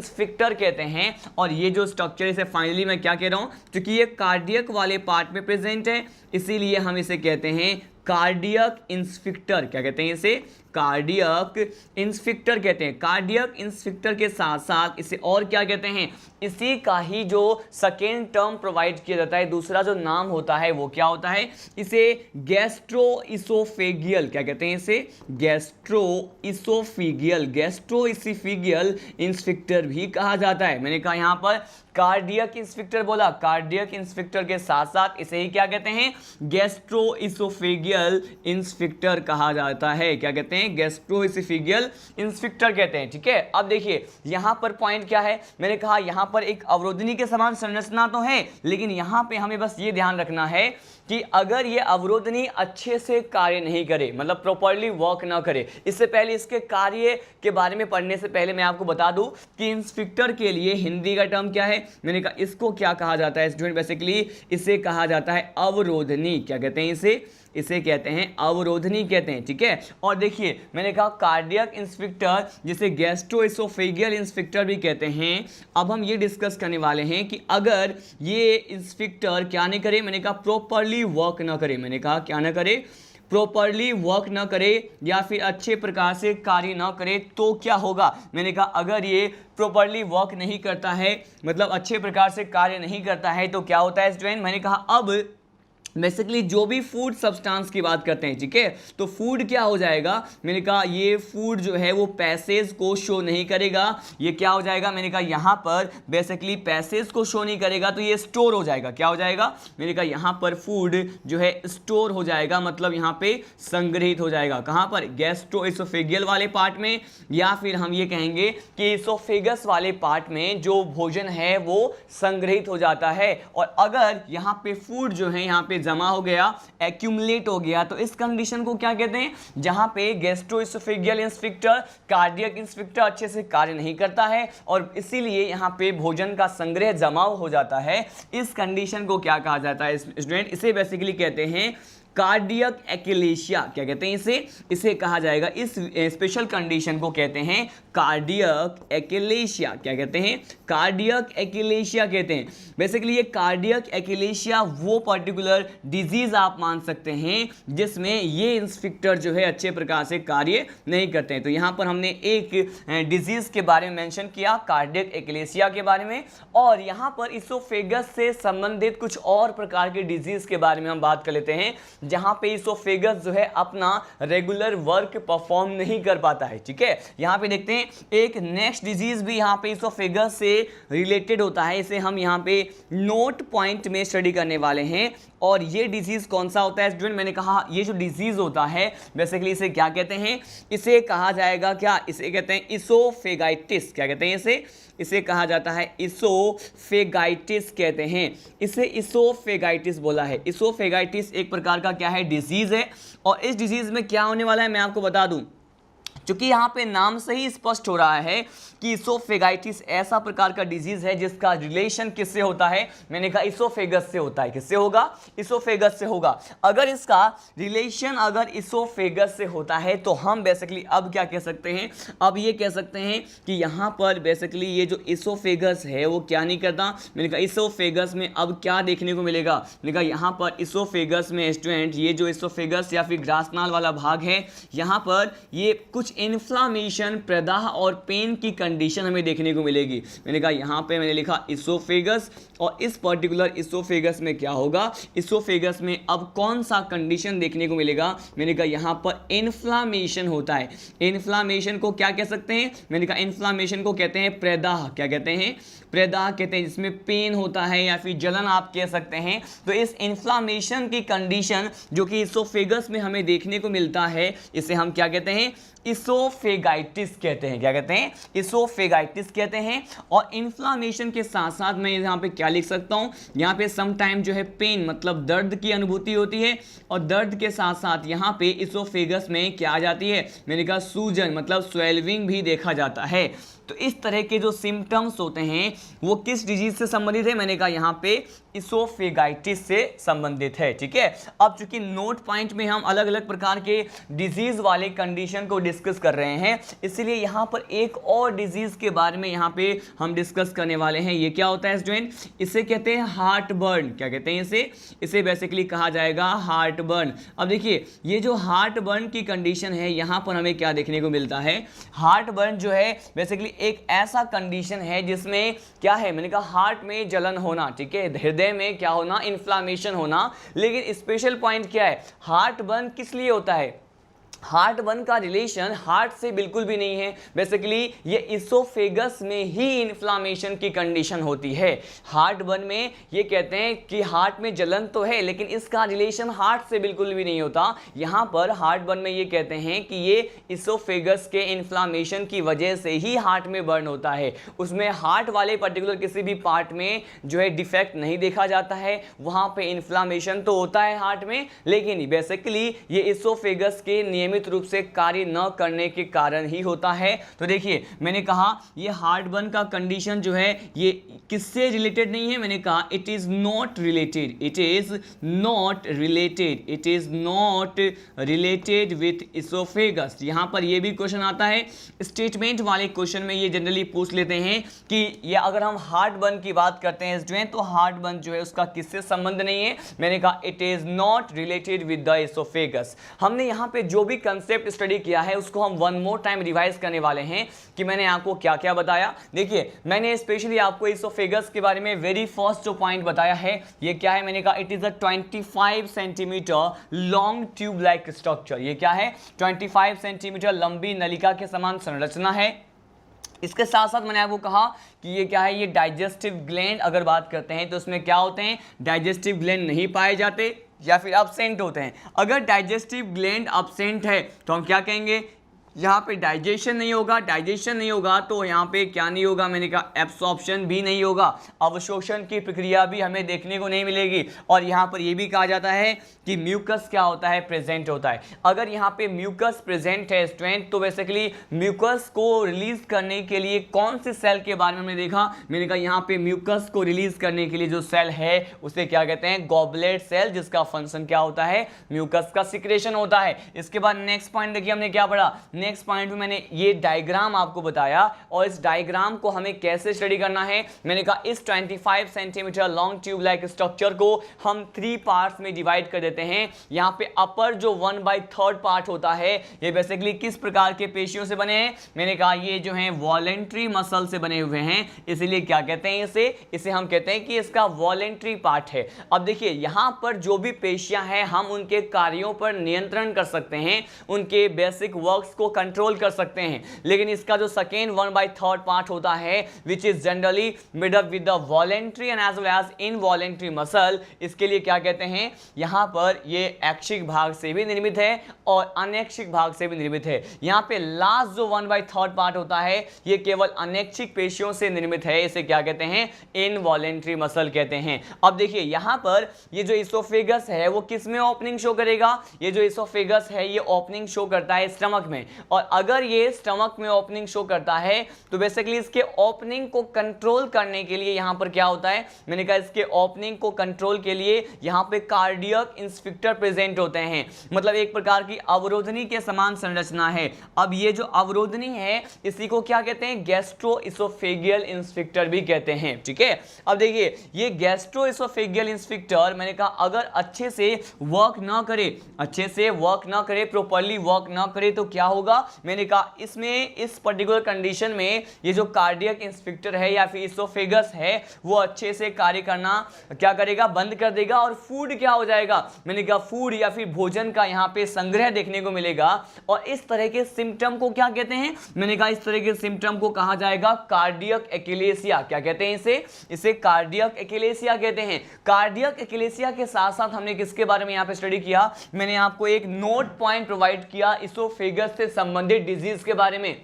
स्फिक्टर कहते हैं। और ये जो स्ट्रक्चर, इसे फाइनली मैं क्या कह रहा हूं, क्योंकि ये कार्डियक वाले पार्ट में प्रेजेंट है इसीलिए हम इसे कहते हैं कार्डियक इंस्फिक्टर। क्या कहते हैं इसे, कार्डियक इंस्फिक्टर कहते हैं। कार्डियक इंस्फिक्टर के साथ साथ इसे और क्या कहते हैं, इसी का ही जो सेकेंड टर्म प्रोवाइड किया जाता है, दूसरा जो नाम होता है वो क्या होता है, इसे गैस्ट्रोइसोफेगियल, क्या कहते हैं इसे, गैस्ट्रोइसोफेगियल, गैस्ट्रोइसोफेगियल इंस्फिक्टर भी कहा जाता है। मैंने कहा यहाँ पर कार्डियक इंस्फिक्टर बोला, कार्डियक इंस्फिक्टर के साथ साथ इसे ही क्या कहते हैं, गैस्ट्रोइसोफेगियल इंस्फिक्टर कहा जाता है। क्या कहते हैं, गैस्ट्रोइसोफेगियल इंस्फिक्टर कहते हैं, ठीक है। अब देखिए यहां पर पॉइंट क्या है, मैंने कहा यहां पर एक अवरोधनी के समान संरचना तो है, लेकिन यहां पे हमें बस ये ध्यान रखना है कि अगर ये अवरोधनी अच्छे से कार्य नहीं करे, मतलब प्रॉपर्ली वर्क ना करे, इससे पहले इसके कार्य के बारे में पढ़ने से पहले मैं आपको बता दूं कि इंस्फिक्टर के लिए हिंदी का टर्म क्या है, मैंने कहा इसको क्या कहा जाता है स्टूडेंट, बेसिकली इसे कहा जाता है अवरोधनी। क्या कहते हैं इसे कहते हैं अवरोधनी कहते हैं, ठीक है। और देखिए मैंने कहा कार्डियक इंस्पेक्टर, जिसे गैस्ट्रोएसोफेगियल इंस्पेक्टर भी कहते हैं। अब हम ये डिस्कस करने वाले हैं कि अगर ये इंस्पेक्टर क्या नहीं करे, मैंने कहा प्रॉपरली वर्क ना करे, मैंने कहा क्या ना करे, प्रॉपरली वर्क न करे या फिर अच्छे प्रकार से कार्य न करे तो क्या होगा। मैंने कहा अगर ये प्रॉपरली वर्क नहीं करता है, मतलब अच्छे प्रकार से कार्य नहीं करता है, तो क्या होता है स्टूडेंट। मैंने कहा अब बेसिकली जो भी फूड सब्सटेंस की बात करते हैं, ठीक है, तो फूड क्या हो जाएगा, मैंने कहा ये फूड जो है वो पैसेज को शो नहीं करेगा। ये क्या हो जाएगा, मैंने कहा यहाँ पर बेसिकली पैसेज को शो नहीं करेगा तो ये स्टोर हो जाएगा। क्या हो जाएगा, मैंने कहा यहाँ पर फूड जो है स्टोर हो जाएगा, मतलब यहाँ पे संग्रहित हो जाएगा। कहाँ पर, गैस्ट्रोएसोफेगियल वाले पार्ट में, या फिर हम ये कहेंगे कि इसोफेगस वाले पार्ट में जो भोजन है वो संग्रहित हो जाता है। और अगर यहाँ पे फूड जो है यहाँ पे जमा हो गया, एक्यूमुलेट हो गया, तो इस कंडीशन को क्या कहते हैं, जहां पे गैस्ट्रोएसोफेगियल इंस्पेक्टर, कार्डियक इंस्पेक्टर अच्छे से कार्य नहीं करता है और इसीलिए यहां पे भोजन का संग्रह जमाव हो जाता है। इस कंडीशन को क्या कहा जाता है स्टूडेंट, इसे बेसिकली कहते हैं कार्डियक एक्लेशिया। क्या कहते हैं इसे कहा जाएगा, इस स्पेशल कंडीशन को कहते हैं कार्डियक एक्लेशिया। क्या कहते हैं, कार्डियक एक्लेशिया कहते हैं। बेसिकली ये कार्डियक एक्लेशिया वो पर्टिकुलर डिजीज आप मान सकते हैं जिसमें ये इंस्पेक्टर जो है अच्छे प्रकार से कार्य नहीं करते हैं। तो यहाँ पर हमने एक डिजीज के बारे में मेंशन किया, कार्डियक एक्लेशिया के बारे में, और यहाँ पर इसोफेगस से संबंधित कुछ और प्रकार के डिजीज के बारे में हम बात कर लेते हैं जहां पे इसोफेगस जो है अपना रेगुलर वर्क परफॉर्म नहीं कर पाता है, ठीक है। यहां पे देखते हैं एक नेक्स्ट डिजीज भी यहां पे इसोफेगस से रिलेटेड होता है, इसे हम यहां पे नोट पॉइंट में स्टडी करने वाले हैं। और ये डिजीज कौन सा होता है स्टूडेंट, मैंने कहा ये जो डिजीज होता है बेसिकली इसे क्या कहते हैं, इसे कहा जाएगा क्या, इसे कहते हैं इसोफेगाइटिस। क्या कहते हैं इसे कहा जाता है इसोफेगाइटिस कहते हैं, इसे इसोफेगाइटिस बोला है। इसोफेगाइटिस एक प्रकार का क्या है, डिजीज है। और इस डिजीज में क्या होने वाला है मैं आपको बता दूं, क्योंकि यहाँ पे नाम से ही स्पष्ट हो रहा है कि इसोफेगाइटिस ऐसा प्रकार का डिजीज है जिसका रिलेशन किससे होता है, मैंने कहा इसोफेगस से होता है। किससे होगा, इसोफेगस से होगा। अगर इसका रिलेशन अगर इसोफेगस से होता है तो हम बेसिकली अब क्या कह सकते हैं, अब ये कह सकते हैं कि यहाँ पर बेसिकली ये जो इसोफेगस है वो क्या नहीं करता। मैंने कहा इसोफेगस में अब क्या देखने को मिलेगा, मैंने कहा यहाँ पर इसोफेगस में स्टूडेंट ये जो इसोफेगस या फिर ग्रासनाल वाला भाग है, यहाँ पर ये कुछ इन्फ्लामेशन, प्रदाह और पेन की कंडीशन हमें देखने को मिलेगी। मैंने कहा यहाँ पे मैंने लिखा इसोफेगस, और इस पर्टिकुलर इसोफेगस में क्या होगा, इसोफेगस में अब कौन सा कंडीशन देखने को मिलेगा, मैंने कहा यहाँ पर इन्फ्लामेशन होता है। इन्फ्लामेशन को क्या कह सकते हैं, मैंने कहा इन्फ्लामेशन को कहते हैं प्रदाह। क्या कहते हैं, प्रदाह कहते हैं, जिसमें पेन होता है या फिर जलन आप कह सकते हैं। तो इस इन्फ्लामेशन की कंडीशन जो कि इसोफेगस में हमें देखने को मिलता है, इसे हम क्या कहते हैं, इसोफेगाइटिस कहते हैं। क्या कहते हैं, इसोफेगाइटिस कहते हैं। और इन्फ्लामेशन के साथ साथ मैं यहाँ पे क्या लिख सकता हूँ, यहाँ पे सम टाइम जो है पेन मतलब दर्द की अनुभूति होती है, और दर्द के साथ साथ यहाँ पे इसोफेगस में क्या आ जाती है, मैंने कहा सूजन मतलब स्वेल्विंग भी देखा जाता है। तो इस तरह के जो सिम्टम्स होते हैं वो किस डिजीज से संबंधित है, मैंने कहा यहाँ पे इसोफेगाइटिस से संबंधित है, ठीक है। अब चूंकि नोट पॉइंट में हम अलग अलग प्रकार के डिजीज वाले कंडीशन को डिस्कस कर रहे हैं, इसलिए यहाँ पर एक और डिजीज के बारे में यहाँ पे हम डिस्कस करने वाले हैं। ये क्या होता है स्टूडेंट, इसे कहते हैं हार्ट बर्न। क्या कहते हैं इसे बेसिकली कहा जाएगा हार्ट बर्न। अब देखिए ये जो हार्ट बर्न की कंडीशन है, यहाँ पर हमें क्या देखने को मिलता है, हार्ट बर्न जो है बेसिकली एक ऐसा कंडीशन है जिसमें क्या है, मैंने कहा हार्ट में जलन होना, ठीक है, हृदय में क्या होना, इन्फ्लामेशन होना। लेकिन स्पेशल पॉइंट क्या है, हार्ट बर्न किस लिए होता है, हार्ट बर्न का रिलेशन हार्ट से बिल्कुल भी नहीं है। बेसिकली ये इसोफेगस में ही इन्फ्लामेशन की कंडीशन होती है। हार्ट बर्न में ये कहते हैं कि हार्ट में जलन तो है लेकिन इसका रिलेशन हार्ट से बिल्कुल भी नहीं होता। यहाँ पर हार्ट बर्न में ये कहते हैं कि ये इसोफेगस के इन्फ्लामेशन की वजह से ही हार्ट में बर्न होता है। उसमें हार्ट वाले पर्टिकुलर किसी भी पार्ट में जो है डिफेक्ट नहीं देखा जाता है, वहाँ पे इन्फ्लामेशन तो होता है हार्ट में, लेकिन बेसिकली ये इसोफेगस के नियमित रूप से कार्य न करने के कारण ही होता है। तो देखिए मैंने कहा ये हार्ट बर्न का कंडीशन जो है ये किससे रिलेटेड नहीं है, मैंने कहा it is not related, it is not related, it is not related with oesophagus. यहां पर ये भी क्वेश्चन आता है, स्टेटमेंट वाले क्वेश्चन में ये जनरली पूछ लेते हैं कि ये अगर हम हार्ट बर्न की बात करते हैं स्टूडेंट तो हार्ट बर्न जो है उसका किससे संबंध नहीं है, मैंने कहा it is not related with the oesophagus. हमने यहाँ पे जो भी कंसेप्ट स्टडी किया है उसको हम वन मोर टाइम रिवाइज करने वाले हैं कि मैंने आपको क्या क्या बताया। देखिए मैंने स्पेशली आपको इसोफेगस के बारे में वेरी फर्स्ट जो पॉइंट बताया है ये क्या है, मैंने कहा it is a 25 centimetre long tube like structure. ये क्या है, 25 सेंटीमीटर लंबी नलिका के समान संरचना है। इसके साथ साथ मैंने आपको कहा कि ये क्या है, ये डाइजेस्टिव ग्लैंड अगर बात करते हैं तो उसमें क्या होते हैं, डाइजेस्टिव ग्लैंड नहीं पाए जाते या फिर एब्सेंट होते हैं। अगर डाइजेस्टिव ग्लैंड एब्सेंट है तो हम क्या कहेंगे, यहाँ पे डाइजेशन नहीं होगा, डाइजेशन नहीं होगा तो यहाँ पे क्या नहीं होगा, मैंने कहा एब्सॉर्प्शन भी नहीं होगा, अवशोषण की प्रक्रिया भी हमें देखने को नहीं मिलेगी। और यहाँ पर ये भी कहा जाता है कि म्यूकस क्या होता है, प्रेजेंट होता है। अगर यहाँ पे म्यूकस प्रेजेंट है स्टूडेंट तो बेसिकली म्यूकस को रिलीज करने के लिए कौन से सेल के बारे में हमने देखा, मैंने कहा यहाँ पे म्यूकस को रिलीज करने के लिए जो सेल है उसे क्या कहते हैं, गॉबलेट सेल, जिसका फंक्शन क्या होता है, म्यूकस का सिक्रेशन होता है। इसके बाद नेक्स्ट पॉइंट देखिए हमने क्या पढ़ा, नेक्स्ट पॉइंट में मैंने ये डायग्राम आपको बताया और इस डायग्राम को हमें कैसे स्टडी करना है, मैंने कहा इस 25 centimetre long tube like structure को हम 3 पार्ट्स में डिवाइड कर देते हैं। यहाँ पे अपर जो 1/3 पार्ट होता है ये बेसिकली किस प्रकार के पेशियों से बने हैं, मैंने कहा ये जो है वॉलेंट्री मसल से बने हुए हैं, इसीलिए क्या कहते हैं इसे हम कहते हैं कि इसका वॉलेंट्री पार्ट है। अब देखिए यहाँ पर जो भी पेशियां हैं हम उनके कार्यों पर नियंत्रण कर सकते हैं, उनके बेसिक वर्क्स को कंट्रोल कर सकते हैं, लेकिन इसका जो सेकेंड 1/3 पार्ट होता है which is generally made up with the voluntary and as well as involuntary muscle, इसके लिए क्या कहते हैं, यहां पर ये ऐच्छिक भाग से भी निर्मित है और अनैच्छिक भाग से भी निर्मित है। यहां पे लास्ट जो 1/3 पार्ट होता है ये केवल अनैच्छिक पेशियों से निर्मित है, इसे क्या कहते हैं, इनवॉलेंट्री मसल कहते हैं। अब देखिए यहां पर ये जो इसोफेगस है वो किस में ओपनिंग शो करेगा, ये जो इसोफेगस है ये ओपनिंग शो करता है स्टमक में, और अगर ये स्टमक में ओपनिंग शो करता है तो बेसिकली इसके ओपनिंग को कंट्रोल करने के लिए यहां पर क्या होता है, मैंने कहा इसके ओपनिंग को कंट्रोल के लिए यहां पे कार्डियक इंस्फिक्टर प्रेजेंट होते हैं, मतलब एक प्रकार की अवरोधनी के समान संरचना है। अब ये जो अवरोधनी है इसी को क्या कहते हैं, गैस्ट्रो इसोफेगियल इंस्फिक्टर भी कहते हैं, ठीक है। अब देखिए ये गैस्ट्रो इसोफेगियल इंस्फिक्टर मैंने कहा अगर अच्छे से वर्क ना करे, अच्छे से वर्क ना करे, प्रॉपर्ली वर्क ना करे तो क्या होगा, मैंने कहा इसमें इस पर्टिकुलर कंडीशन में ये जो कार्डियक इंस्फिक्टर है या फिर इसोफेगस है वो अच्छे से कार्य करना क्या करेगा, बंद कर देगा, और फूड क्या हो जाएगा, मैंने कहा फूड या फिर भोजन का यहाँ पे संग्रह देखने को मिलेगा। और इस तरह के सिम्टम को क्या कहते हैं, मैंने कहा इस तरह के सिम्टम को कहा जाएगा कार्डियक एक्लेसिया। क्या कहते हैं इसे कार्डियक एक्लेसिया कहते हैं। कार्डियक एक्लेसिया के साथ साथ हमने किसके बारे में यहाँ पे स्टडी किया, मैंने आपको एक नोट पॉइंट प्रोवाइड किया इसोफेगस से संबंधित डिजीज के बारे में।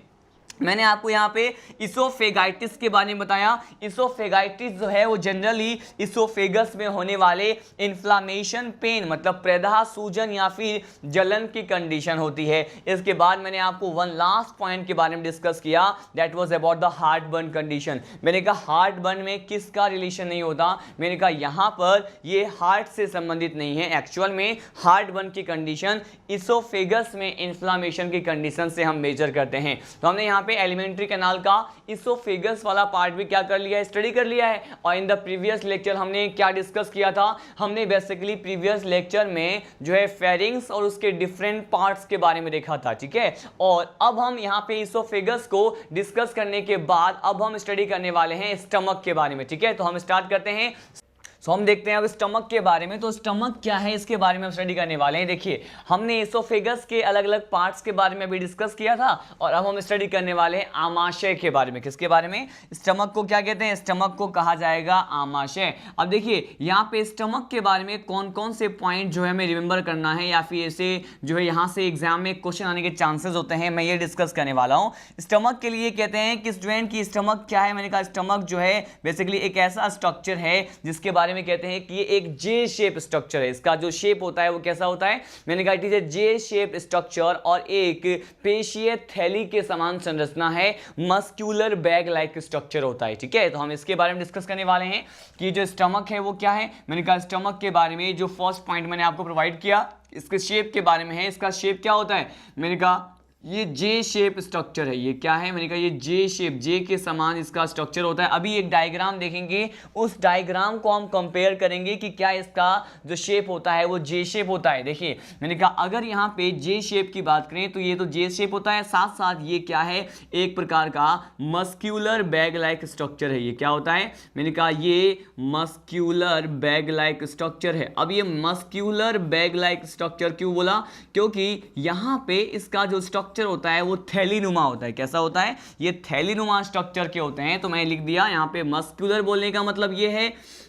मैंने आपको यहाँ पे इसोफेगाइटिस के बारे में बताया। इसोफेगाइटिस जो है वो जनरली इसोफेगस में होने वाले इन्फ्लामेशन, पेन मतलब प्रदाह, सूजन या फिर जलन की कंडीशन होती है। इसके बाद मैंने आपको वन लास्ट पॉइंट के बारे में डिस्कस किया, that was about the heart burn condition. मैंने कहा हार्ट बर्न में किसका रिलेशन नहीं होता, मैंने कहा यहाँ पर ये हार्ट से संबंधित नहीं है। एक्चुअल में हार्ट बर्न की कंडीशन इसोफेगस में इन्फ्लामेशन की कंडीशन से हम मेजर करते हैं। तो हमने यहाँ पे एलिमेंट्री कैनाल का इसोफेगस वाला पार्ट भी क्या कर लिया है, स्टडी कर लिया है। और इन द प्रीवियस लेक्चर हमने क्या डिस्कस किया था, हमने बेसिकली प्रीवियस लेक्चर में जो है फेरिंग्स और उसके डिफरेंट पार्ट्स के बारे में देखा था, ठीक है। और अब हम यहाँ पे इसोफेगस को डिस्कस करने के बाद अब हम स्टडी करने वाले हैं स्टमक के बारे में, ठीक है। तो हम स्टार्ट करते हैं। सो हम देखते हैं अब स्टमक के बारे में। तो स्टमक क्या है इसके बारे में हम स्टडी करने वाले हैं। देखिए हमने इसोफेगस के अलग अलग पार्ट्स के बारे में भी डिस्कस किया था और अब हम स्टडी करने वाले हैं आमाशय के बारे में। किसके बारे में, स्टमक को क्या कहते हैं, स्टमक को कहा जाएगा आमाशय। अब देखिए यहाँ पे स्टमक के बारे में कौन कौन से पॉइंट जो है हमें रिमेंबर करना है या फिर ऐसे जो है यहाँ से एग्जाम में क्वेश्चन आने के चांसेस होते हैं, मैं ये डिस्कस करने वाला हूँ। स्टमक के लिए कहते हैं कि स्टूडेंट की स्टमक क्या है, मैंने कहा स्टमक जो है बेसिकली एक ऐसा स्ट्रक्चर है जिसके बारे बारे में कहते हैं कि ये एक जे शेप स्ट्रक्चर है। इसका जो शेप होता है वो कैसा होता है, मैंने कहा it is a J shape structure और एक पेशीय थैली के समान संरचना है, मस्क्यूलर बैग लाइक स्ट्रक्चर होता है। ठीक है, तो हम इसके बारे में डिस्कस करने वाले हैं कि जो स्टमक है वो क्या है। मैंने कहा स्टमक के बारे में जो फर्स्ट पॉइंट मैंने आपको प्रोवाइड किया इसके शेप के बारे में है। इसका शेप क्या होता है, मैंने कहा ये जे शेप स्ट्रक्चर है। ये क्या है, मैंने कहा ये जे शेप, जे के समान इसका स्ट्रक्चर होता है। अभी एक डायग्राम देखेंगे, उस डायग्राम को हम कंपेयर करेंगे कि क्या इसका जो शेप होता है वो जे शेप होता है। देखिए मैंने कहा अगर यहाँ पे जे शेप की बात करें तो ये तो जे शेप होता है, साथ साथ ये क्या है, एक प्रकार का मस्क्यूलर बैग लाइक स्ट्रक्चर है। ये क्या होता है, मैंने कहा ये मस्क्यूलर बैग लाइक स्ट्रक्चर है। अब ये मस्क्यूलर बैग लाइक स्ट्रक्चर क्यों बोला, क्योंकि यहाँ पे इसका जो स्ट्रक्चर होता है वो थैलीनुमा होता है। कैसा होता है, ये थैलीनुमा स्ट्रक्चर के होते हैं। तो मैं लिख दिया यहाँ पे मस्क्यूलर बोलने का मतलब ये है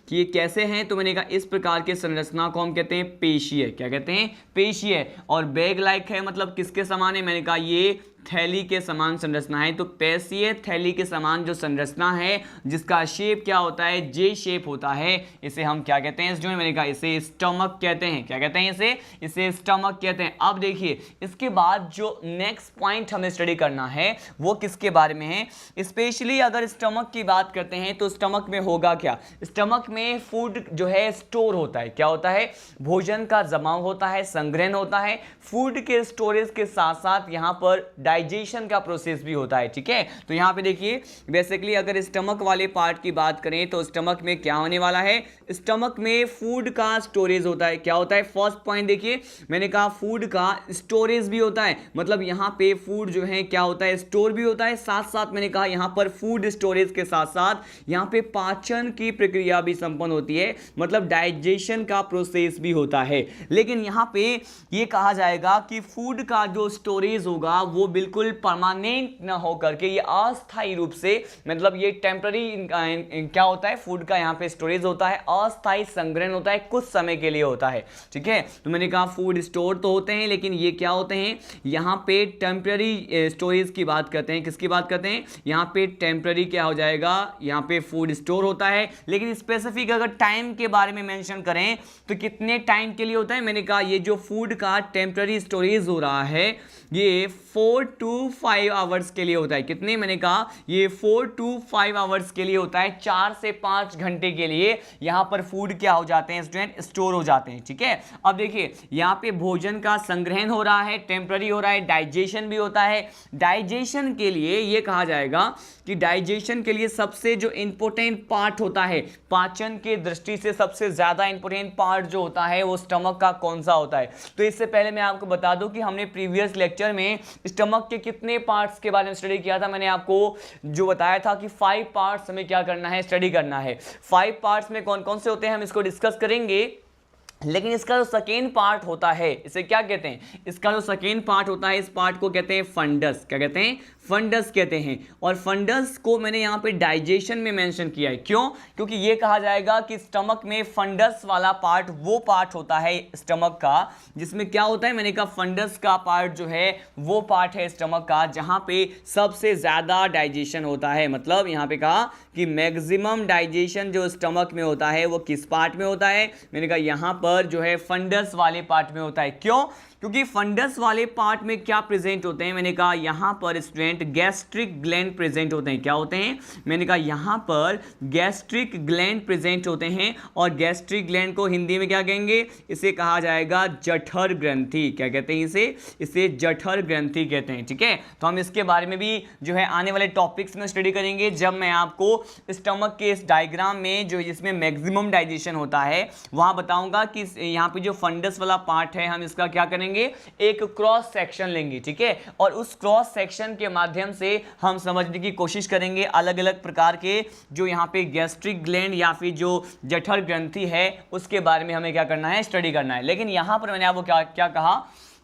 कि ये कैसे हैं, तो मैंने कहा इस प्रकार के संरचना को हम कहते हैं पेशीय। क्या कहते हैं, पेशीय। और बैग लाइक है मतलब किसके समान है, मैंने कहा ये थैली के समान संरचना है। तो पेशीय थैली के समान जो संरचना है जिसका शेप क्या होता है, जे शेप होता है, इसे हम क्या कहते हैं स्टूडेंट, मैंने कहा इसे स्टमक कहते हैं। क्या कहते हैं इसे स्टमक कहते हैं। अब देखिए इसके बाद जो नेक्स्ट पॉइंट हमें स्टडी करना है वो किसके बारे में है, स्पेशली अगर स्टमक की बात करते हैं तो स्टमक में होगा क्या, स्टमक में फूड जो है स्टोर होता है। क्या होता है, भोजन का जमाव होता है, संग्रहण होता है। फूड के स्टोरेज के साथ साथ यहाँ पर डाइजेशन का प्रोसेस भी होता है। ठीक है, तो यहाँ पे देखिए बेसिकली अगर स्टमक वाले पार्ट की बात करें तो स्टमक में क्या होने वाला है, स्टमक में फूड का स्टोरेज होता है। क्या होता है, फर्स्ट पॉइंट देखिए मैंने कहा फूड का स्टोरेज भी होता है, मतलब यहाँ पे फूड जो है क्या होता है, स्टोर भी होता है। साथ साथ मैंने कहा यहाँ पर फूड स्टोरेज के साथ साथ यहाँ पे पाचन की प्रक्रिया भी संपन्न होती है, मतलब डाइजेशन का प्रोसेस भी होता है। लेकिन यहाँ पे ये कहा जाएगा कि फूड का जो स्टोरेज होगा वो बिल्कुल परमानेंट ना हो करके ये अस्थायी रूप से, मतलब ये टेम्पररी क्या होता है, फूड का यहाँ पे स्टोरेज होता है, अस्थायी संग्रहण होता है, कुछ समय के लिए होता है। ठीक है, तो मैंने कहा फूड स्टोर तो होते हैं लेकिन ये क्या होते हैं, यहाँ पे टेम्पररी स्टोरेज की बात करते हैं। किसकी बात करते हैं, यहाँ पे टेम्पररी क्या हो जाएगा, यहाँ पे फूड स्टोर होता है। लेकिन स्पेसिफिक अगर टाइम के बारे में मेंशन करें तो कितने टाइम के लिए होता है, मैंने कहा ये जो फूड का टेम्पररी स्टोरेज हो रहा है ये 4 to 5 आवर्स के लिए होता है। कितने, मैंने कहा ये 4 to 5 आवर्स के लिए होता है, 4 से 5 घंटे के लिए यहाँ पर फूड क्या हो जाते हैं स्टूडेंट, स्टोर हो जाते हैं। ठीक है, अब देखिए यहाँ पे भोजन का संग्रहण हो रहा है, टेम्पररी हो रहा है, डाइजेशन भी होता है। डाइजेशन के लिए ये कहा जाएगा कि डाइजेशन के लिए सबसे जो इंपॉर्टेंट पार्ट होता है, पाचन के दृष्टि से सबसे ज्यादा इंपॉर्टेंट पार्ट जो होता है वो स्टमक का कौन सा होता है। तो इससे पहले मैं आपको बता दूं कि हमने प्रीवियस लेक्चर में स्टमक के कितने पार्ट्स के बारे में स्टडी किया था। मैंने आपको जो बताया था कि 5 पार्ट्स हमें क्या करना है, स्टडी करना है। 5 पार्ट्स में कौन कौन से होते हैं हम इसको डिस्कस करेंगे। लेकिन इसका जो सेकेंड पार्ट होता है इसे क्या कहते हैं, इसका जो सेकेंड पार्ट होता है इस पार्ट को कहते हैं फंडस। क्या कहते हैं, फंडस कहते हैं। और फंडस को मैंने यहाँ पे डाइजेशन में मेंशन किया है। क्यों, क्योंकि ये कहा जाएगा कि स्टमक में फंडस वाला पार्ट वो पार्ट होता है स्टमक का जिसमें क्या होता है, मैंने कहा फंडस का पार्ट जो है वो पार्ट है स्टमक का जहाँ पे सबसे ज़्यादा डाइजेशन होता है। मतलब यहाँ पे कहा कि मैक्सिमम डाइजेशन जो स्टमक में होता है वो किस पार्ट में होता है, मैंने कहा यहाँ पर जो है फंडस वाले पार्ट में होता है। क्यों, क्योंकि फंडस वाले पार्ट में क्या प्रेजेंट होते हैं, मैंने कहा यहाँ पर स्टूडेंट गैस्ट्रिक ग्लैंड प्रेजेंट होते हैं। क्या होते हैं, मैंने कहा यहाँ पर गैस्ट्रिक ग्लैंड प्रेजेंट होते हैं। और गैस्ट्रिक ग्लैंड को हिंदी में क्या कहेंगे, इसे कहा जाएगा जठर ग्रंथि। क्या कहते हैं इसे जठर ग्रंथि कहते हैं। ठीक है, तो हम इसके बारे में भी जो है आने वाले टॉपिक्स में स्टडी करेंगे जब मैं आपको स्टमक के इस डायग्राम में जो जिसमें मैक्सिमम डाइजेशन होता है वहाँ बताऊंगा कि यहाँ पे जो फंडस वाला पार्ट है हम इसका क्या करेंगे, एक क्रॉस सेक्शन लेंगे। ठीक है, और उस क्रॉस सेक्शन के माध्यम से हम समझने की कोशिश करेंगे अलग अलग प्रकार के जो यहाँ पे गैस्ट्रिक ग्लैंड या फिर जो जठर ग्रंथि है उसके बारे में हमें क्या करना है, स्टडी करना है। लेकिन यहाँ पर मैंने आपको क्या कहा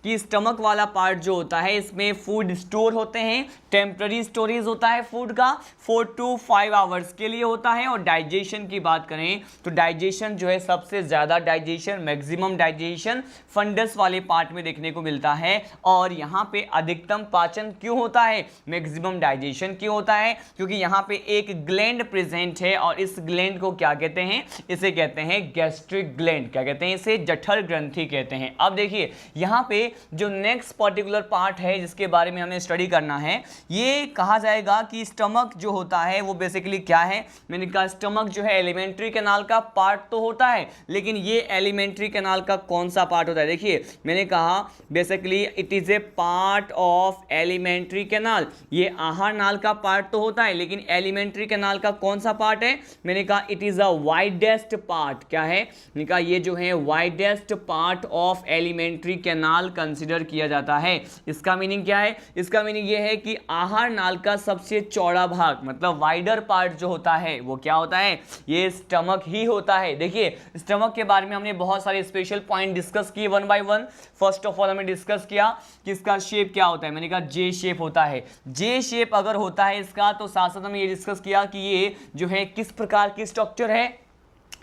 कि स्टमक वाला पार्ट जो होता है इसमें फूड स्टोर होते हैं, टेम्पररी स्टोरेज होता है फूड का 4 to 5 आवर्स के लिए होता है। और डाइजेशन की बात करें तो डाइजेशन जो है सबसे ज़्यादा डाइजेशन, मैक्सिमम डाइजेशन फंडस वाले पार्ट में देखने को मिलता है। और यहाँ पे अधिकतम पाचन क्यों होता है, मैक्सिमम डाइजेशन क्यों होता है, क्योंकि यहाँ पे एक ग्लैंड प्रेजेंट है और इस ग्लैंड को क्या कहते हैं, इसे कहते हैं गैस्ट्रिक ग्लैंड। क्या कहते हैं इसे, जठर ग्रंथि कहते हैं। अब देखिए यहाँ पे जो नेक्स्ट पर्टिकुलर पार्ट है जिसके बारे में हमें स्टडी करना है, ये कहा जाएगा कि स्टमक जो होता है वो बेसिकली क्या है। मैंने कहा स्टमक जो है एलिमेंट्री कैनाल का पार्ट तो होता है, लेकिन ये एलिमेंट्री कैनाल का कौन सा पार्ट होता है। देखिए मैंने कहा basically it is a part of alimentary canal. ये आहार नाल का पार्ट तो होता है, लेकिन एलिमेंट्री कैनाल का कौन सा पार्ट है, मैंने कहा it is a widest part. क्या है, मैंने कहा ये जो है widest part of alimentary canal consider किया जाता है। इसका मीनिंग क्या है, इसका मीनिंग ये है कि आहार नाल का सबसे चौड़ा भाग, मतलब वाइडर पार्ट जो होता है वो क्या होता है, ये स्टमक ही होता है। देखिए स्टमक के बारे में हमने बहुत सारे स्पेशल पॉइंट डिस्कस किए one by one. First of all हमें डिस्कस किया कि इसका शेप क्या होता है, मैंने कहा जे शेप होता है। जे शेप अगर होता है इसका, तो साथ साथ हमें ये डिस्कस किया कि ये जो है किस प्रकार की स्ट्रक्चर है,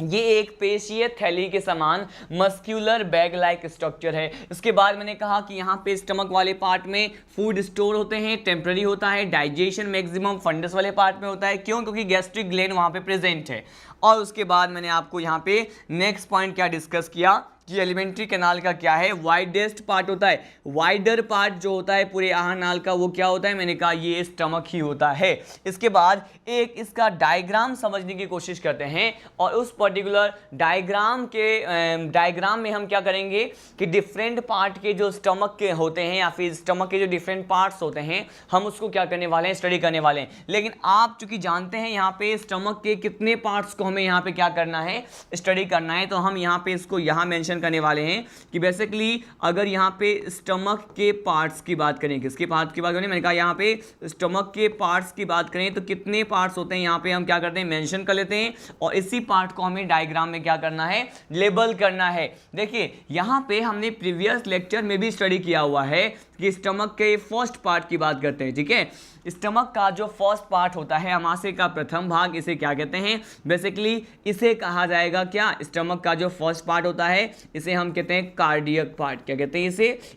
ये एक पेशीय थैली के समान मस्क्यूलर बैग लाइक स्ट्रक्चर है। इसके बाद मैंने कहा कि यहाँ पे स्टमक वाले पार्ट में फूड स्टोर होते हैं, टेम्पररी होता है, डाइजेशन मैक्सिमम फंडस वाले पार्ट में होता है। क्यों, क्योंकि गैस्ट्रिक ग्लैंड वहाँ पे प्रेजेंट है। और उसके बाद मैंने आपको यहाँ पे नेक्स्ट पॉइंट क्या डिस्कस किया कि एलिमेंट्री कैनाल का क्या है, वाइडेस्ट पार्ट होता है। वाइडर पार्ट जो होता है पूरे आहार नाल का वो क्या होता है, मैंने कहा ये स्टमक ही होता है। इसके बाद एक इसका डायग्राम समझने की कोशिश करते हैं और उस पर्टिकुलर डायग्राम में हम क्या करेंगे कि डिफरेंट पार्ट के जो स्टमक के होते हैं या फिर स्टमक के जो डिफरेंट पार्ट्स होते हैं हम उसको क्या करने वाले हैं, स्टडी करने वाले हैं। लेकिन आप चूंकि जानते हैं यहाँ पे स्टमक के कितने पार्ट्स को हमें यहाँ पे क्या करना है, स्टडी करना है, तो हम यहाँ पे इसको यहाँ मेंशन करने वाले हैं कि बेसिकली अगर यहाँ पे स्टमक के पार्ट्स की बात करें, किसके पार्ट्स की बात करें, मैंने कहा यहाँ पे स्टमक के पार्ट्स की बात करें तो कितने पार्ट्स होते हैं यहाँ पे हम क्या करते हैं, मेंशन कर लेते हैं। और इसी पार्ट को हमें डायग्राम में क्या करना है, लेबल करना है। देखिए यहाँ पे हमने प्रीवियस लेक्चर में भी स्टडी किया हुआ है कि स्टमक के फर्स्ट पार्ट की बात करते हैं। ठीक है, स्टमक का जो फर्स्ट पार्ट होता है, अमाशय का प्रथम भाग, इसे क्या कहते हैं, बेसिकली इसे कहा जाएगा क्या, स्टमक का जो फर्स्ट पार्ट होता है इसे हम कहते हैं कार्डियक पार्ट। क्या कहते हैं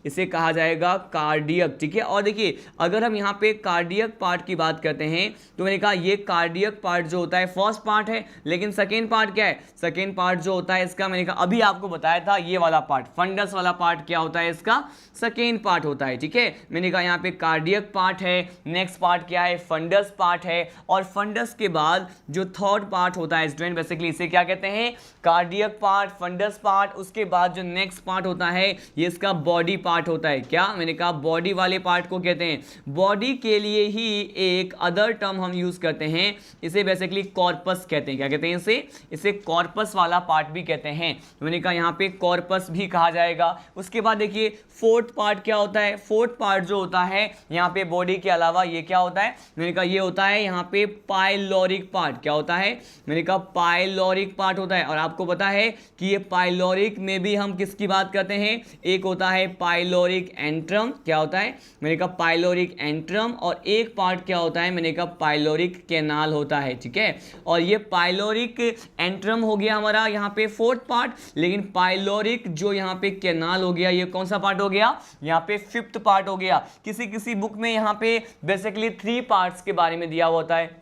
इसे कहा जाएगा कार्डियक। ठीक है, और देखिए अगर हम यहाँ पे कार्डियक पार्ट की बात करते हैं तो मैंने कहा ये कार्डियक पार्ट जो होता है फर्स्ट पार्ट है, लेकिन सेकेंड पार्ट क्या है, सेकेंड पार्ट जो होता है इसका, मैंने कहा अभी आपको बताया था ये वाला पार्ट फंडस वाला पार्ट क्या होता है, इसका सेकेंड पार्ट होता है। ठीक है, मैंने कहा यहाँ पे कार्डियक पार्ट है, नेक्स्ट पार्ट क्या है, फंडस पार्ट है। और फंडस के बाद जो थर्ड पार्ट होता है स्टूडेंट, बेसिकली इसे क्या कहते हैं, कार्डियक पार्ट, फंडस पार्ट। उसके बाद जो नेक्स्ट पार्ट होता है ये इसका बॉडी पार्ट होता है। क्या, मैंने कहा बॉडी वाले पार्ट को कहते हैं। बॉडी के लिए ही एक अदर टर्म हम यूज करते हैं, इसे बेसिकली कॉर्पस कहते हैं। क्या कहते हैं इसे कॉर्पस वाला पार्ट भी कहते हैं। मैंने कहा यहाँ पे कॉर्पस भी कहा जाएगा। उसके बाद देखिए फोर्थ पार्ट क्या होता है, फोर्थ पार्ट जो होता है यहाँ पे बॉडी के अलावा ये क्या होता है, मैंने कहा ये होता है यहाँ पे पाइलोरिक पार्ट। क्या होता है, मैंने कहा पाइलोरिक पार्ट होता है। और आपको पता है कि ये पाइलोरिक में भी हम किसकी बात करते हैं, एक होता है पाइलोरिक एंट्रम। क्या होता है, मैंने कहा पाइलोरिक एंट्रम। और एक पार्ट क्या होता है, मैंने कहा पाइलोरिक कैनाल होता है। ठीक है, और ये पाइलोरिक एंट्रम हो गया हमारा यहाँ पे फोर्थ पार्ट, लेकिन पाइलोरिक जो यहाँ पे कैनाल हो गया ये कौन सा पार्ट हो गया, यहाँ पे फिफ्थ पार्ट हो गया। किसी किसी बुक में यहाँ पे बेसिकली 3 पार्ट्स के बारे में दिया हुआ होता है,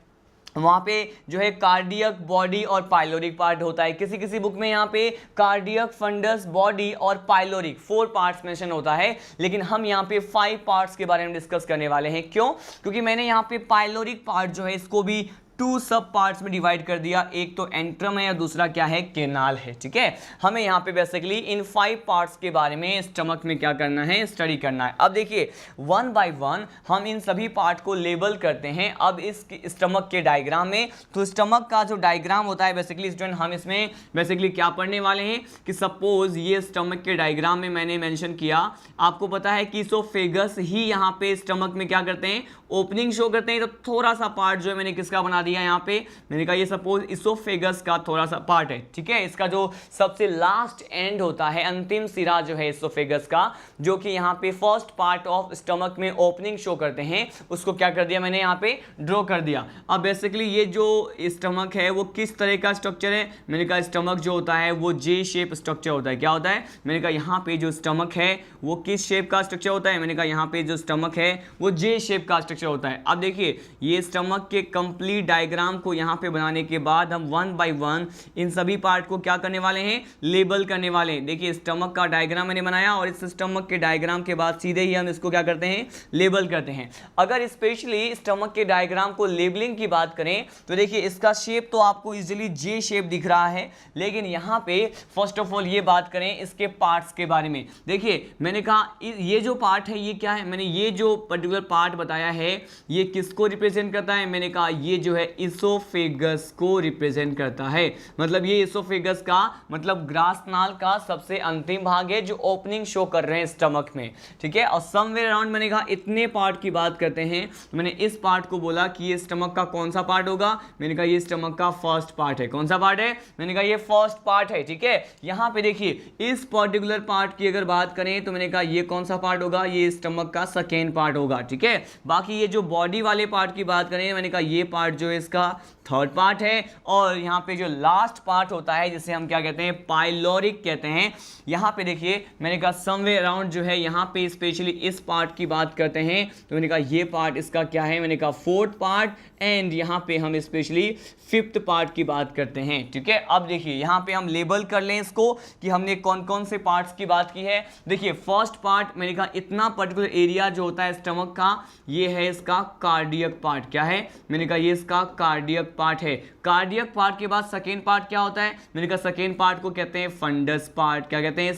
वहाँ पे जो है कार्डियक, बॉडी और पाइलोरिक पार्ट होता है। किसी किसी बुक में यहाँ पे कार्डियक, फंडस, बॉडी और पाइलोरिक 4 पार्ट्स मेंशन होता है, लेकिन हम यहाँ पे 5 पार्ट्स के बारे में डिस्कस करने वाले हैं। क्यों, क्योंकि मैंने यहाँ पे पाइलोरिक पार्ट जो है इसको भी 2 सब पार्ट्स में डिवाइड कर दिया, एक तो एंट्रम है और दूसरा क्या है, केनाल है। ठीक है, हमें यहाँ पे बेसिकली इन 5 पार्ट्स के बारे में स्टमक में क्या करना है, स्टडी करना है। अब देखिए 1 बाय 1 हम इन सभी पार्ट को लेबल करते हैं। अब इस स्टमक के डायग्राम में, तो स्टमक का जो डायग्राम होता है बेसिकली स्टूडेंट हम इसमें बेसिकली क्या पढ़ने वाले हैं कि सपोज ये स्टमक के डायग्राम में मैंने मेंशन किया, आपको पता है कि इसोफेगस ही यहाँ पे स्टमक में क्या करते हैं, ओपनिंग शो करते हैं, तो थोड़ा सा पार्ट जो है मैंने किसका बना दिया यहाँ पे, मैंने कहा ये सपोज इसोफेगस का थोड़ा सा पार्ट है, ठीक है। इसका जो सबसे लास्ट एंड होता है, अंतिम सिरा जो है इसोफेगस का, जो कि यहाँ पे फर्स्ट पार्ट ऑफ स्टमक में ओपनिंग शो करते हैं, उसको क्या कर दिया मैंने यहाँ पे ड्रॉ कर दिया। अब बेसिकली ये जो स्टमक है वो किस तरह का स्ट्रक्चर है, मैंने कहा स्टमक जो होता है वो जे शेप स्ट्रक्चर होता है। क्या होता है, मैंने कहा यहाँ पे जो स्टमक है वो किस शेप का स्ट्रक्चर होता है, मैंने कहा यहाँ पे जो स्टमक है वो जे शेप का स्ट्रक्चर होता है। अब देखिए ये स्टमक के कंप्लीट डायग्राम को यहाँ पे बनाने के बाद हम वन बाय वन इन सभी पार्ट को क्या करने वाले हैं, लेबल करने वाले हैं। देखिए स्टमक का डायग्राम मैंने बनाया और इस स्टमक के डायग्राम के बाद सीधे ही हम इसको क्या करते हैं, लेबल करते हैं। अगर स्पेशली स्टमक के डायग्राम को लेबलिंग की बात करें तो देखिए इसका शेप तो आपको इजीली जे शेप दिख रहा है, लेकिन यहाँ पे फर्स्ट ऑफ ऑल ये बात करें इसके पार्ट्स के बारे में। देखिए मैंने कहा ये जो पार्ट है ये क्या है, मैंने ये जो पर्टिकुलर पार्ट बताया है ये किसको रिप्रेजेंट करता है, मैंने कहा ये जो है इसोफेगस को रिप्रेजेंट करता है। मतलब ये इसोफेगस का मतलब ग्रासनाल का सबसे अंतिम भाग है जो ओपनिंग शो कर रहे हैं स्टमक में, ठीक है। और समवेयर अराउंड मैंने कहा इतने पार्ट की बात करते हैं, तो मैंने इस पार्ट को बोला कि ये स्टमक का कौन सा पार्ट होगा, मैंने कहा ये स्टमक का फर्स्ट पार्ट है। कौन सा पार्ट है, मैंने कहा ये फर्स्ट पार्ट है, ठीक है। यहाँ पे देखिए इस पर्टिकुलर पार्ट की अगर बात करें तो मैंने कहा ये कौन सा पार्ट होगा, ये स्टमक का सेकेंड पार्ट होगा, ठीक है। बाकी ये जो बॉडी वाले पार्ट की बात करें, मैंने कहा ये पार्ट जो है इसका थर्ड पार्ट है। और यहाँ पे जो लास्ट पार्ट होता है जिसे हम क्या कहते हैं, पाइलोरिक कहते हैं। यहाँ पे देखिए मैंने कहा समवेयर अराउंड जो है यहाँ पे स्पेशली इस पार्ट की बात करते हैं, तो मैंने कहा ये पार्ट इसका क्या है, मैंने कहा फोर्थ पार्ट, एंड यहाँ पे हम स्पेशली फिफ्थ पार्ट की बात करते हैं, ठीक है। अब देखिए यहाँ पे हम लेबल कर लें इसको कि हमने कौन कौन से पार्ट्स की बात की है। देखिए फर्स्ट पार्ट मैंने कहा इतना पर्टिकुलर एरिया जो होता है स्टमक का, ये है इसका कार्डियक पार्ट। क्या है, मैंने कहा ये इसका कार्डियक पार्ट है। कार्डियक पार्ट के बाद सेकेंड पार्ट क्या होता है, मैंने कहा सेकेंड पार्ट को कहते हैं फंडस पार्ट। क्या कहते हैं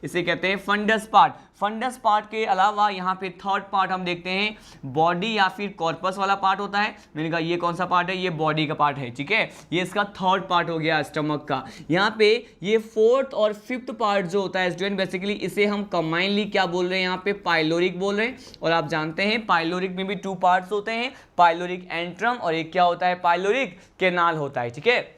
इसे कहते हैं फंडस पार्ट। फंडस पार्ट के अलावा यहाँ पे थर्ड पार्ट हम देखते हैं बॉडी या फिर कॉर्पस वाला पार्ट होता है। मैंने कहा ये कौन सा पार्ट है, ये बॉडी का पार्ट है, ठीक है। ये इसका थर्ड पार्ट हो गया स्टमक का। यहाँ पे ये फोर्थ और फिफ्थ पार्ट जो होता है स्टूडेंट, बेसिकली इसे हम कंबाइनली क्या बोल रहे हैं, यहाँ पे पाइलोरिक बोल रहे हैं। और आप जानते हैं पाइलोरिक में भी टू पार्ट्स होते हैं, पाइलोरिक एंट्रम और एक क्या होता है, पाइलोरिक कैनाल होता है, ठीक है।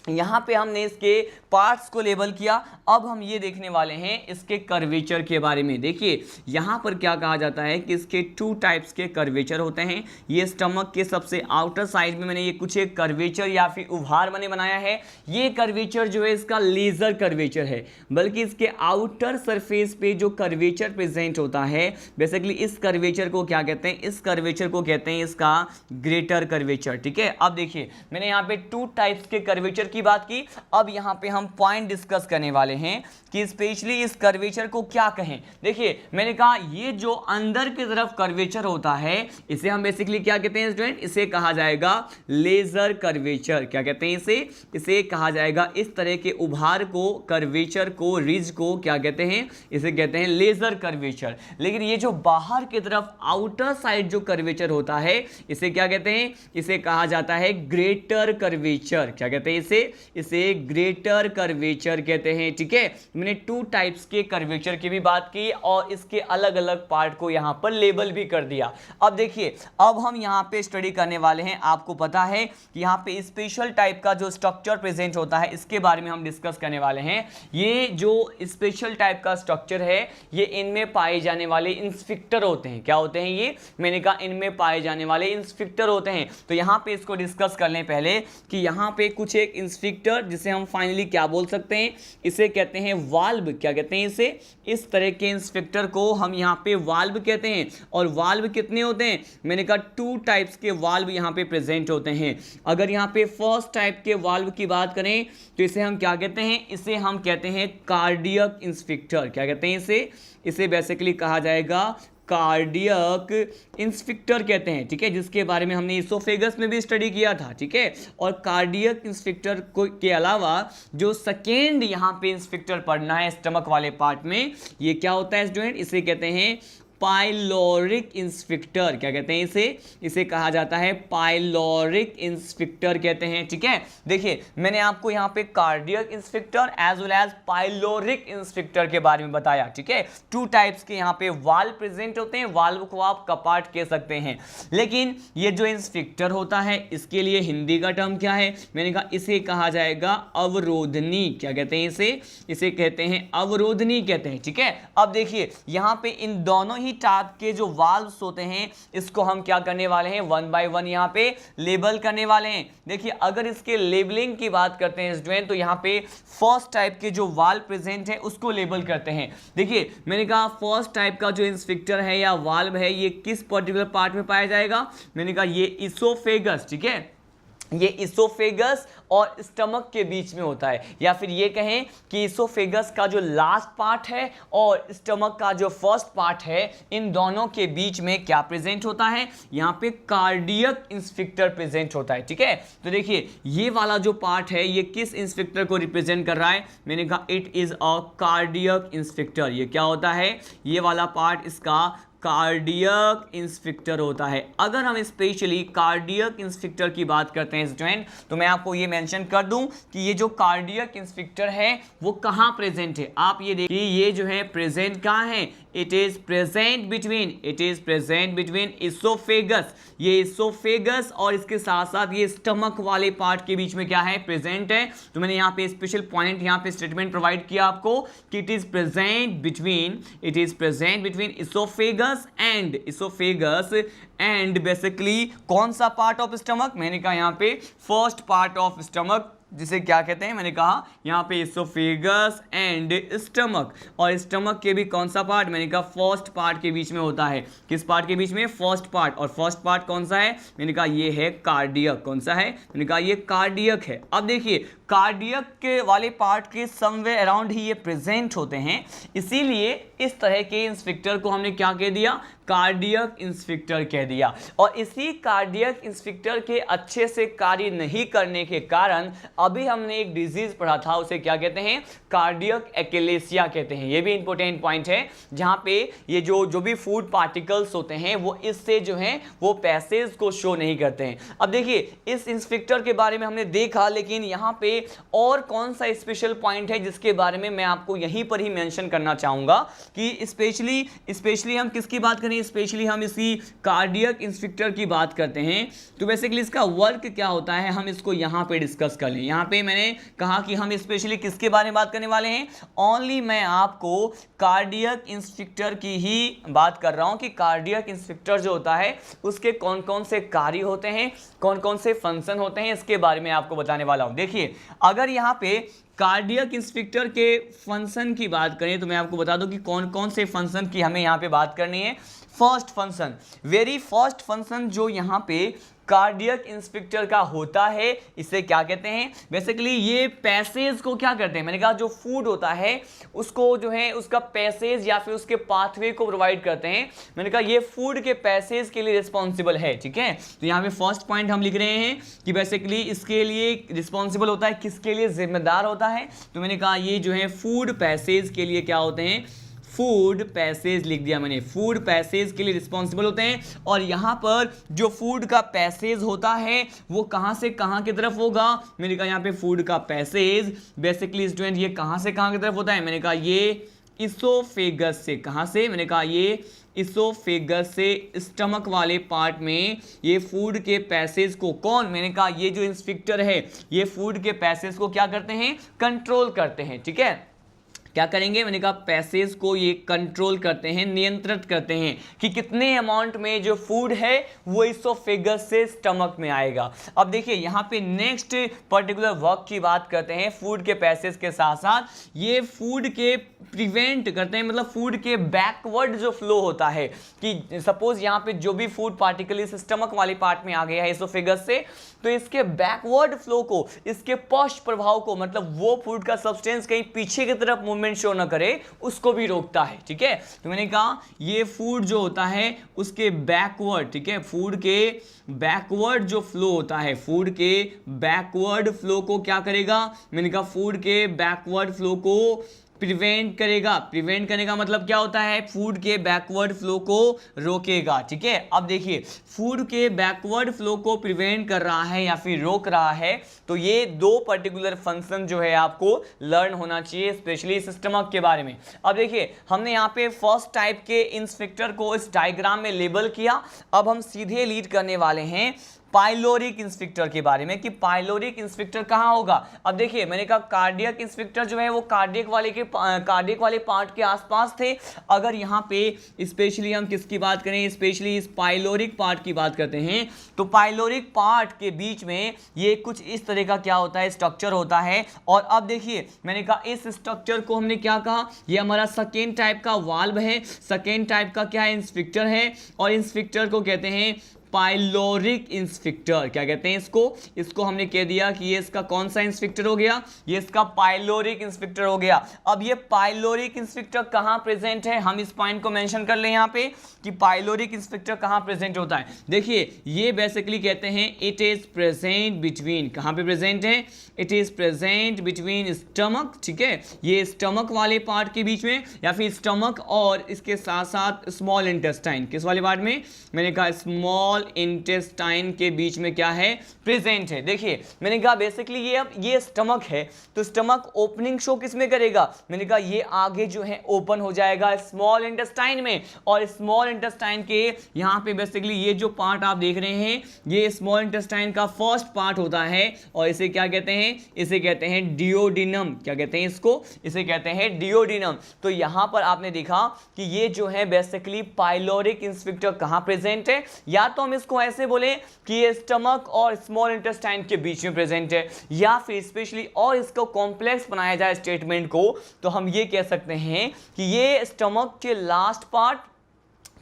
यहाँ पे हमने इसके पार्ट्स को लेबल किया। अब हम ये देखने वाले हैं इसके कर्वेचर के बारे में। देखिए यहाँ पर क्या कहा जाता है कि इसके टू टाइप्स के कर्वेचर होते हैं। ये स्टमक के सबसे आउटर साइड में मैंने ये कुछ एक कर्वेचर या फिर उभार मैंने बनाया है। ये कर्वेचर जो है इसका लेजर कर्वेचर है, बल्कि इसके आउटर सरफेस पे जो कर्वेचर प्रेजेंट होता है, बेसिकली इस कर्वेचर को क्या कहते हैं, इस कर्वेचर को कहते हैं इसका ग्रेटर कर्वेचर, ठीक है। अब देखिए मैंने यहाँ पे टू टाइप्स के कर्वेचर की बात की। अब यहाँ पे हम पॉइंट डिस्कस करने वाले हैं कि स्पेशली इस कर्वेचर को क्या कहें। देखिए मैंने कहा ये जो अंदर की तरफ कर्वेचर होता है इसे हम बेसिकली क्या कहते हैं स्टूडेंट, इसे कहा जाएगा लेजर कर्वेचर। क्या कहते हैं इसे कहा जाएगा इस तरह के उभार को, कर्वेचर को, रिज को क्या कहते हैं, इसे कहते हैं लेजर कर्वेचर। लेकिन ये जो बाहर की तरफ आउटर साइड जो कर्वेचर होता है इसे क्या कहते हैं, इसे कहा जाता है ग्रेटर कर्वेचर। क्या कहते हैं इसे ग्रेटर कर्वेचर कहते हैं, ठीक है। मैंने टू टाइप्स के कर्वेचर की भी बात की और इसके अलग अलग पार्ट को यहां पर लेबल भी कर दिया। अब देखिए अब हम यहां पे स्टडी करने वाले हैं। आपको पता है कि यहां पे स्पेशल टाइप का जो स्ट्रक्चर प्रेजेंट होता है इसके बारे में हम डिस्कस करने वाले हैं। ये जो स्पेशल टाइप का स्ट्रक्चर है ये इनमें पाए जाने वाले इंस्फिक्टर होते हैं। क्या होते हैं ये, मैंने कहा इनमें पाए जाने वाले इंस्फिक्टर होते हैं। तो यहां पे इसको डिस्कस कर लें पहले कि यहां पे कुछ एक इंस्फिक्टर जिसे हम फाइनली क्या बोल सकते हैं, इसे कहते हैं वाल्व। क्या कहते हैं इसे, इस तरह के इंस्फिक्टर को हम यहाँ पे वाल्व कहते हैं। और वाल्व कितने होते हैं, मैंने कहा टू टाइप्स के वाल्व यहाँ पे प्रेजेंट होते हैं। अगर यहाँ पे फर्स्ट टाइप के वाल्व की बात करें तो इसे हम क्या कहते हैं, इसे हम कहते हैं कार्डियक इंस्फिक्टर। क्या कहते हैं इसे बेसिकली कहा जाएगा कार्डियक इंस्फिक्टर कहते हैं, ठीक है, जिसके बारे में हमने इसोफेगस में भी स्टडी किया था, ठीक है। और कार्डियक इंस्फिक्टर को के अलावा जो सेकेंड यहाँ पे इंस्फिक्टर पढ़ना है स्टमक वाले पार्ट में, ये क्या होता है स्टूडेंट, इसे कहते हैं पाइलोरिक इंस्फिक्टर, क्या कहते हैं इसे कहा जाता है पाइलोरिक इंस्फिक्टर कहते हैं। ठीक है, देखिए मैंने आपको यहाँ पे cardiac sphincter as well as pyloric sphincter के बारे में बताया। ठीक है, 2 टाइप्स के यहाँ पे वाल्व प्रेजेंट होते हैं, वाल्व को आप कपाट कह सकते हैं। लेकिन ये जो इंस्फिक्टर होता है इसके लिए हिंदी का टर्म क्या है, मैंने कहा इसे कहा जाएगा अवरोधनी। क्या कहते हैं इसे कहते हैं अवरोधनी कहते हैं। ठीक है, अब देखिए यहाँ पे इन दोनों ही टाइप के जो वाल्व्स होते हैं इसको हम क्या करने वाले हैं, 1 बाय 1 यहाँ पे लेबल करने वाले हैं। देखिए अगर इसके लेबलिंग की बात करते हैं स्टूडेंट, तो यहाँ पे फर्स्ट टाइप के जो वाल्व प्रेजेंट है उसको लेबल करते हैं। देखिए मैंने कहा फर्स्ट टाइप का जो इंस्फिक्टर है या वाल्व है ये किस पर्टिकुलर पार्ट में पाया जाएगा, मैंने कहा ये इसोफेगस। ठीक है, ये इसोफेगस और स्टमक के बीच में होता है, या फिर ये कहें कि इसोफेगस का जो लास्ट पार्ट है और स्टमक का जो फर्स्ट पार्ट है इन दोनों के बीच में क्या प्रेजेंट होता है, यहाँ पे कार्डियक इंस्फिक्टर प्रेजेंट होता है। ठीक है, तो देखिए ये वाला जो पार्ट है ये किस इंस्फिक्टर को रिप्रेजेंट कर रहा है, मैंने कहा इट इज अ कार्डियक इंस्फिक्टर। ये क्या होता है, ये वाला पार्ट इसका कार्डियक इंस्फिक्टर होता है। अगर हम स्पेशली कार्डियक इंस्फिक्टर की बात करते हैं स्टूडेंट, तो मैं आपको ये मेंशन कर दूं कि ये जो कार्डियक इंस्फिक्टर है वो कहाँ प्रेजेंट है। आप ये देखिए ये जो है प्रेजेंट कहाँ है, it is present between oesophagus, ये इसोफेगस और इसके साथ साथ ये स्टमक वाले पार्ट के बीच में क्या है, प्रेजेंट है। तो मैंने यहाँ पे स्पेशल पॉइंट यहाँ पे स्टेटमेंट प्रोवाइड किया आपको कि it is present between oesophagus and basically कौन सा पार्ट ऑफ स्टमक, मैंने कहा यहाँ पे फर्स्ट पार्ट ऑफ स्टमक, जिसे क्या कहते हैं, मैंने कहा यहाँ पे इसोफेगस एंड स्टमक, और स्टमक के भी कौन सा पार्ट, मैंने कहा फर्स्ट पार्ट के बीच में होता है। किस पार्ट के बीच में, फर्स्ट पार्ट, और फर्स्ट पार्ट कौन सा है, मैंने कहा ये है कार्डियक। कौन सा है, मैंने कहा ये कार्डियक है। अब देखिए कार्डियक के वाले पार्ट के समवेयर अराउंड ही ये प्रेजेंट होते हैं, इसीलिए इस तरह के इंस्फिक्टर को हमने क्या कह दिया, कार्डियक इंस्फिक्टर कह दिया। और इसी कार्डियक इंस्फिक्टर के अच्छे से कार्य नहीं करने के कारण अभी हमने एक डिजीज पढ़ा था, उसे क्या कहते हैं, कार्डियक एक्लेसिया कहते हैं। ये भी इंपॉर्टेंट पॉइंट है, जहां पे ये जो भी फूड पार्टिकल्स होते हैं वो इससे जो है वो पैसेज को शो नहीं करते हैं। अब देखिए इस इंस्फिक्टर के बारे में हमने देखा, लेकिन यहाँ पे और कौन सा स्पेशल पॉइंट है जिसके बारे में मैं आपको यहीं पर ही मेंशन करना चाहूंगा कि स्पेशली हम किसकी बात करें, स्पेशली हम इसी कार्डियक इंस्फिक्टर की बात करते हैं। तो बेसिकली इसका वर्क क्या होता है हम इसको यहाँ पे डिस्कस कर लें। यहाँ पे मैंने कहा कि हम स्पेशली किसके बारे में बात करने वाले हैं, ओनली मैं आपको कार्डियक इंस्फिक्टर की ही बात कर रहा हूं कि कार्डियक इंस्फिक्टर जो होता है उसके कौन कौन से कार्य होते हैं, कौन कौन से फंक्शन होते हैं, इसके बारे में आपको बताने वाला हूं। देखिए अगर यहाँ पे कार्डियक इंस्फिक्टर के फंक्शन की बात करें तो मैं आपको बता दूं कि कौन कौन से फंक्शन की हमें यहाँ पे बात करनी है। First function, very first function जो यहाँ पे कार्डियक इंस्फिक्टर का होता है इसे क्या कहते हैं, बेसिकली ये पैसेज को क्या करते हैं, मैंने कहा जो फूड होता है उसको जो है उसका पैसेज या फिर उसके पाथवे को प्रोवाइड करते हैं। मैंने कहा ये फूड के पैसेज के लिए रिस्पॉन्सिबल है। ठीक है, तो यहाँ पे फर्स्ट पॉइंट हम लिख रहे हैं कि बेसिकली इसके लिए रिस्पॉन्सिबल होता है, किसके लिए जिम्मेदार होता है, तो मैंने कहा ये जो है फूड पैसेज के लिए क्या होते हैं, फूड पैसेज लिख दिया मैंने, फूड पैसेज के लिए रिस्पॉन्सिबल होते हैं। और यहाँ पर जो फूड का पैसेज होता है वो कहाँ से कहाँ की तरफ होगा, मैंने कहा यहाँ पे फूड का पैसेज बेसिकली स्टूडेंट ये कहाँ से कहाँ की तरफ होता है, मैंने कहा ये इसोफेगस से, कहाँ से, मैंने कहा ये इसोफेगस से स्टमक वाले पार्ट में ये फूड के पैसेज को कौन, मैंने कहा ये जो इंस्फिक्टर है ये फूड के पैसेज को क्या करते हैं, कंट्रोल करते हैं। ठीक है, क्या करेंगे, मैंने कहा पैसेज को ये कंट्रोल करते हैं, नियंत्रित करते हैं कि कितने अमाउंट में जो फूड है वो इसोफेगस से स्टमक में आएगा। अब देखिए यहाँ पे नेक्स्ट पर्टिकुलर वर्क की बात करते हैं फूड के पैसेज के साथ साथ ये फूड के प्रिवेंट करते हैं, मतलब फूड के बैकवर्ड जो फ्लो होता है कि सपोज यहाँ पे जो भी फूड पार्टिकल इस स्टमक वाले पार्ट में आ गया है इसोफेगस से, तो इसके बैकवर्ड फ्लो को, इसके पश्च प्रभाव को, मतलब वो फूड का सब्सटेंस कहीं पीछे की तरफ मूवमेंट शो ना करे उसको भी रोकता है। ठीक है, तो मैंने कहा ये फूड जो होता है उसके बैकवर्ड, ठीक है, फूड के बैकवर्ड जो फ्लो होता है, फूड के बैकवर्ड फ्लो को क्या करेगा, मैंने कहा फूड के बैकवर्ड फ्लो को प्रिवेंट करेगा। प्रिवेंट करने का मतलब क्या होता है, फूड के बैकवर्ड फ्लो को रोकेगा। ठीक है, अब देखिए फूड के बैकवर्ड फ्लो को प्रिवेंट कर रहा है या फिर रोक रहा है, तो ये दो पर्टिकुलर फंक्शन जो है आपको लर्न होना चाहिए, स्पेशली स्टमक के बारे में। अब देखिए हमने यहाँ पे फर्स्ट टाइप के इंस्पेक्टर को इस डायग्राम में लेबल किया। अब हम सीधे लीड करने वाले हैं पाइलोरिक इंस्पेक्टर के बारे में कि पाइलोरिक इंस्पेक्टर कहाँ होगा। अब देखिए मैंने कहा कार्डियक इंस्पेक्टर जो है वो कार्डियक वाले पार्ट के आसपास थे। अगर यहाँ पे स्पेशली हम किसकी बात करें, स्पेशली इस पाइलोरिक पार्ट की बात करते हैं, तो पाइलोरिक पार्ट के बीच में ये कुछ इस तरह का क्या होता है, स्ट्रक्चर होता है। और अब देखिए मैंने कहा इस स्ट्रक्चर को हमने क्या कहा, ये हमारा सेकेंड टाइप का वाल्व है। सेकेंड टाइप का क्या है, इंस्पेक्टर है, और इंस्पेक्टर को कहते हैं पाइलोरिक इंस्पेक्टर। क्या कहते हैं इसको हमने कह दिया कि ये इसका कौन सा इंस्पेक्टर हो गया, ये इसका पाइलोरिक इंस्पेक्टर हो गया। अब ये पाइलोरिक इंस्पेक्टर कहाँ प्रेजेंट है, हम इस पॉइंट को मेंशन कर लें यहाँ पे कि पाइलोरिक इंस्पेक्टर कहाँ प्रेजेंट होता है। देखिए ये बेसिकली कहते हैं इट इज प्रेजेंट बिटवीन, कहाँ पे प्रेजेंट है, it is present between stomach. ठीक है, ये स्टमक वाले पार्ट के बीच में, या फिर स्टमक और इसके साथ साथ स्मॉल इंटेस्टाइन, किस वाले पार्ट में, मैंने कहा स्मॉल इंटेस्टाइन के बीच में क्या है, प्रेजेंट है। देखिए मैंने कहा बेसिकली ये अब ये स्टमक है, तो स्टमक ओपनिंग शो किस में करेगा, मैंने कहा ये आगे जो है ओपन हो जाएगा स्मॉल इंटेस्टाइन में। और स्मॉल इंटेस्टाइन के यहाँ पे बेसिकली ये जो पार्ट आप देख रहे हैं ये स्मॉल इंटेस्टाइन का फर्स्ट पार्ट होता है, और इसे क्या कहते हैं, इसे कहते हैं डिओडिनम। क्या कहते हैं इसको, इसे कहते हैं डिओडिनम। तो यहाँ पर आपने देखा कि ये जो है बेसिकली पाइलोरिक इंस्पेक्टर कहाँ प्रेजेंट है, या तो इसको ऐसे बोले कि ये स्टमक और स्मॉल इंटेस्टाइन के बीच में प्रेजेंट है, या फिर स्पेशली और इसको कॉम्प्लेक्स बनाया जाए स्टेटमेंट को, तो हम ये कह सकते हैं कि ये स्टमक के लास्ट पार्ट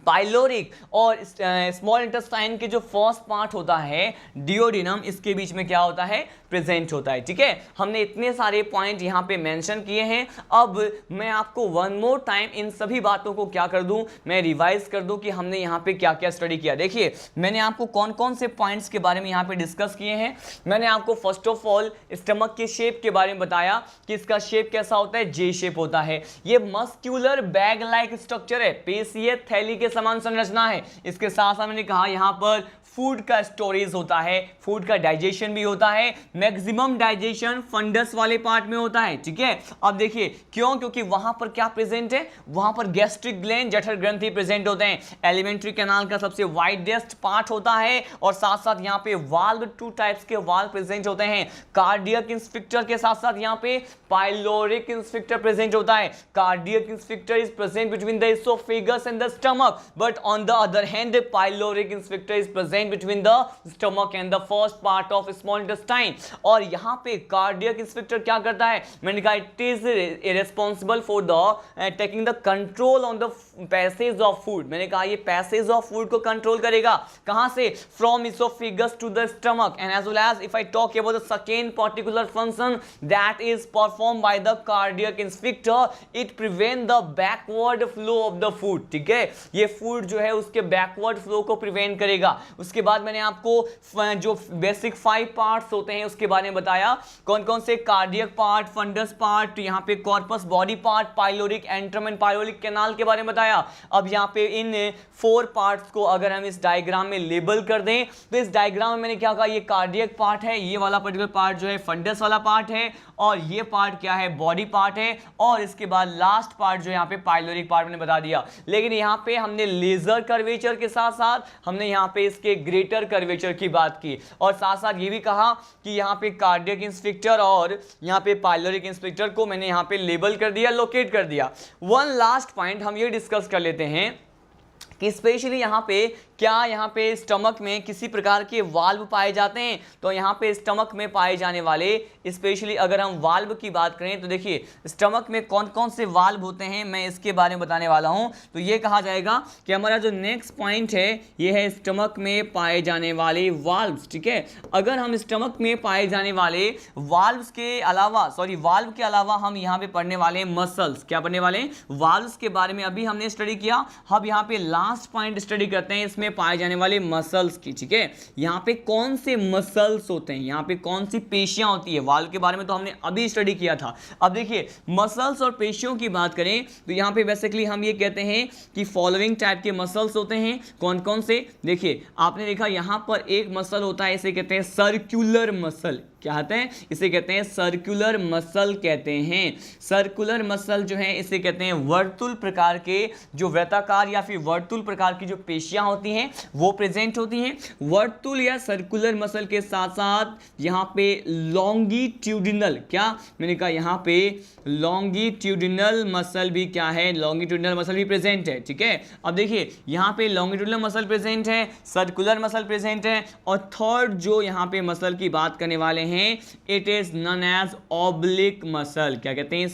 पाइलोरिक और स्मॉल इंटेस्टाइन के जो फर्स्ट पार्ट होता है डिओडिनम, इसके बीच में क्या होता है, प्रेजेंट होता है। ठीक है, हमने इतने सारे पॉइंट यहाँ पे मेंशन किए हैं। अब मैं आपको वन मोर टाइम इन सभी बातों को क्या कर दूं, मैं रिवाइज कर दूं कि हमने यहाँ पे क्या क्या स्टडी किया। देखिए मैंने आपको कौन कौन से पॉइंट्स के बारे में यहाँ पे डिस्कस किए हैं। मैंने आपको फर्स्ट ऑफ ऑल स्टमक के शेप के बारे में बताया कि इसका शेप कैसा होता है, जे शेप होता है। ये मस्क्यूलर बैग लाइक स्ट्रक्चर है, पेशीय थैली के समान संरचना है। इसके साथ साथ मैंने कहा यहाँ पर फूड का स्टोरेज होता है, फूड का डाइजेशन भी होता है। मैक्सिमम डाइजेशन फंडस वाले पार्ट में होता है। ठीक है, अब देखिए क्यों, क्योंकि वहां पर क्या प्रेजेंट है, वहां पर गैस्ट्रिक ग्लैंड, जठर ग्रंथि प्रेजेंट होते हैं। एलिमेंट्री कैनाल का सबसे वाइडेस्ट पार्ट होता है, और साथ साथ यहाँ पे वाल्व, टू टाइप्स के वाल्व प्रेजेंट होते हैं। कार्डियक इंस्पेक्टर के साथ साथ यहाँ पे पाइलोरिक इंस्पेक्टर प्रेजेंट होता है। Cardiac inspector is present between the oesophagus and the stomach, but on the other hand pyloric inspector is present between the stomach and the first part of small intestine। और यहाँ पे cardiac inspector क्या करता है, मैंने कहा it is responsible for the taking the control on the passage of food. मैंने कहा ये पैसेज ऑफ फूड को कंट्रोल करेगा, कहाँ से, from oesophagus to the stomach. And as well as if I talk about the second particular function that is perform by the cardiac sphincter, it prevent the backward flow of the food. ठीक है, ये food जो है उसके backward flow को prevent करेगा। उसके बाद मैंने आपको जो बेसिक 5 पार्ट्स होते हैं उसके बारे में बताया, कौन कौन से, कार्डियक पार्ट, फंडस पार्ट, यहाँ पे corpus body part, pyloric antrum and pyloric canal के बारे में बताया। अब यहाँ पे इन 4 पार्ट्स को अगर हम इस डायग्राम में लेबल कर दें, तो इस डायग्राम में मैंने क्या कहा, ये कार्डियक पार्ट है, ये वाला पर्टिकुलर पार्ट जो है फंडस वाला पार्ट है, और ये पार्ट क्या है, बॉडी पार्ट है, और इसके बाद लास्ट पार्ट जो यहाँ पे पाइलोरिक पार्ट मैंने बता दिया। लेकिन यहाँ पे हमने लेजर कर्वेचर के साथ साथ हमने यहाँ पे इसके ग्रेटर कर्वेचर की बात की, और साथ साथ ये भी कहा कि यहाँ पे कार्डियक इंस्पेक्टर और यहाँ पे पाइलोरिक इंस्पेक्टर को मैंने यहाँ पे लेबल कर दिया, लोकेट कर दिया। वन लास्ट पॉइंट हम ये डिस्कस कर लेते हैं कि स्पेशली यहाँ पे क्या यहाँ पे स्टमक में किसी प्रकार के वाल्व पाए जाते हैं। तो यहाँ पे स्टमक में पाए जाने वाले स्पेशली अगर हम वाल्व की बात करें तो देखिए स्टमक में कौन कौन से वाल्व होते हैं मैं इसके बारे में बताने वाला हूँ। तो ये कहा जाएगा कि हमारा जो नेक्स्ट पॉइंट है ये है स्टमक में पाए जाने वाले वाल्व्स। ठीक है, अगर हम स्टमक में पाए जाने वाले वाल्व्स के अलावा वाल्व के अलावा हम यहाँ पे पढ़ने वाले मसल्स, क्या पढ़ने वाले, वाल्व्स के बारे में अभी हमने स्टडी किया। अब यहाँ पे लास्ट पॉइंट स्टडी करते हैं इसमें पाए जाने वाले मसल्स की, ठीक है। यहाँ पे कौन से मसल्स होते हैं, यहाँ पे कौन सी पेशियां होती है, वाल्व के बारे में तो हमने अभी स्टडी किया था। अब देखिए मसल्स और पेशियों की बात करें तो यहाँ पे बेसिकली हम ये कहते हैं कि फॉलोइंग टाइप के मसल्स होते हैं। कौन कौन से, देखिए आपने देखा यहाँ पर एक मसल होता है, इसे कहते हैं सर्कुलर मसल। क्या कहते हैं, इसे कहते हैं सर्कुलर मसल कहते हैं। सर्कुलर मसल जो है इसे कहते हैं वर्तुल प्रकार के, जो वृत्ताकार या फिर वर्तुल प्रकार की जो पेशियां होती हैं वो प्रेजेंट होती हैं। वर्तुल या सर्कुलर मसल के साथ साथ यहाँ पे लॉन्गिट्यूडिनल, क्या मैंने कहा यहाँ पे लॉन्गिट्यूडिनल मसल भी क्या है, लॉन्गिट्यूडिनल मसल भी प्रेजेंट है, ठीक है। अब देखिए यहाँ पे लॉन्गिट्यूडिनल मसल प्रेजेंट है, सर्कुलर मसल प्रेजेंट है, और थर्ड जो यहाँ पे मसल की बात करने वाले हैं it is known as oblique muscle. क्या कहते हैं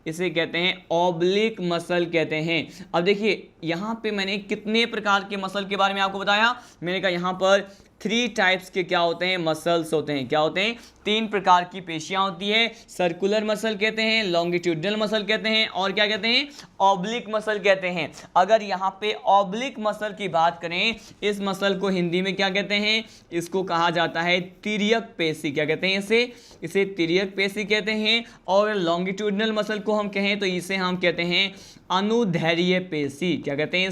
इसे कहते हैं ऑब्लिक मसल कहते हैं। अब देखिए यहां पे मैंने कितने प्रकार के मसल के बारे में आपको बताया, मैंने कहा यहां पर 3 टाइप्स के क्या होते हैं, मसल्स होते हैं। क्या होते हैं, 3 प्रकार की पेशियां होती है। सर्कुलर मसल कहते हैं, लॉन्गिट्यूडिनल मसल कहते हैं, और क्या कहते हैं, ऑब्लिक मसल कहते हैं। अगर यहाँ पे ऑब्लिक मसल की बात करें, इस मसल को हिंदी में क्या कहते हैं, इसको कहा जाता है तिर्यक पेशी। क्या कहते हैं इसे तिर्यक पेशी कहते हैं। और लॉन्गिट्यूडिनल मसल को हम कहें तो इसे हम कहते हैं अनुदैर्ध्य पेशी। क्या कहते हैं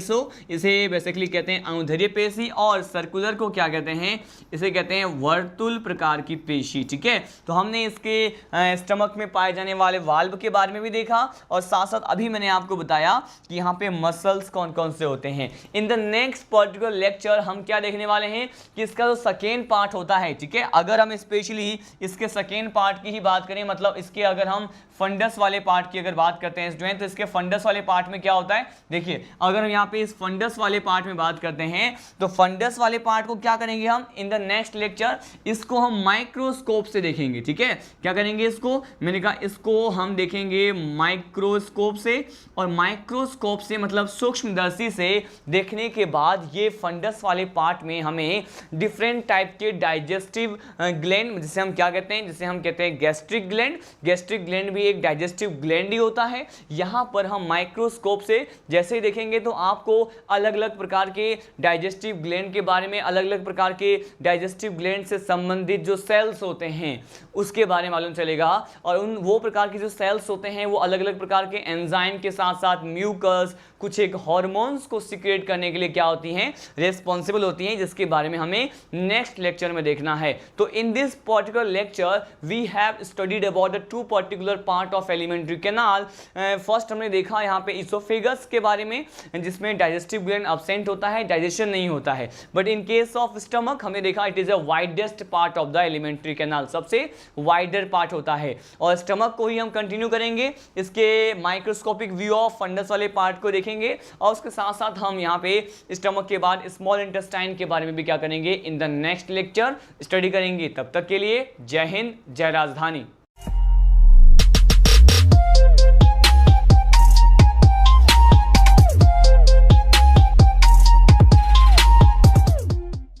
इसे बेसिकली कहते हैं अनुदैर्ध्य पेशी। और सर्कुलर को क्या कहते हैं, इसे कहते हैं वर्तुल प्रकार की पेशी, ठीक है। तो हमने इसके स्टमक में पाए जाने वाले वाल्व के बारे में भी देखा, और साथ साथ अभी मैंने आपको बताया कि यहाँ पे मसल्स कौन कौन से होते हैं। In the next particular lecture हम क्या देखने वाले हैं कि इसका जो सेकेंड पार्ट होता है, ठीक है। अगर हम स्पेशली इसके सेकेंड पार्ट की ही बात करें, मतलब इसके अगर हम फंडस वाले पार्ट की अगर बात करते हैं स्टूडेंट, तो इसके फंडस वाले पार्ट में क्या होता है, देखिए अगर हम यहाँ पे इस फंडस वाले पार्ट में बात करते हैं तो फंडस वाले पार्ट को क्या करेंगे हम इन द नेक्स्ट लेक्चर, इसको हम माइक्रोस्कोप से देखेंगे, ठीक है। क्या करेंगे इसको, मैंने कहा इसको हम देखेंगे माइक्रोस्कोप से, और माइक्रोस्कोप से मतलब सूक्ष्मदर्शी से देखने के बाद ये फंडस वाले पार्ट में हमें डिफरेंट टाइप के डाइजेस्टिव ग्लैंड, जिसे हम क्या कहते हैं, जिसे हम कहते हैं गैस्ट्रिक ग्लैंड। गैस्ट्रिक ग्लैंड भी एक डाइजेस्टिव ग्लैंड ही होता है। यहाँ पर हम माइक्रोस्कोप से जैसे ही देखेंगे तो आपको अलग अलग प्रकार के डाइजेस्टिव ग्लैंड के बारे में, अलग अलग प्रकार के डाइजेस्टिव ग्लैंड से संबंधित जो सेल्स होते हैं उसके बारे में मालूम चलेगा। और उन वो प्रकार के जो सेल्स होते हैं वो अलग अलग प्रकार के एंजाइम के साथ साथ म्यूकस, कुछ एक हार्मोन्स को सिक्रेट करने के लिए क्या होती हैं, रिस्पॉन्सिबल होती हैं, जिसके बारे में हमें नेक्स्ट लेक्चर में देखना है। तो in this particular lecture we have studied about the 2 particular part of alimentary canal. First हमने देखा यहाँ पे इसोफेगस के बारे में, जिसमें डाइजेस्टिव ग्लैंड अब्सेंट होता है, डाइजेशन नहीं होता है। But in case of stomach हमने देखा it is a widest part of the alimentary canal, सबसे वाइडर पार्ट होता है। और स्टमक को ही हम कंटिन्यू करेंगे, इसके माइक्रोस्कोपिक व्यू ऑफ फंडस वाले पार्ट को देखेंगे, और उसके साथ साथ हम यहाँ पे स्टमक के बाद स्मॉल इंटेस्टाइन के बारे में भी क्या करेंगे in the next lecture study करेंगे। तब तक के लिए जय हिंद, जय राजधानी।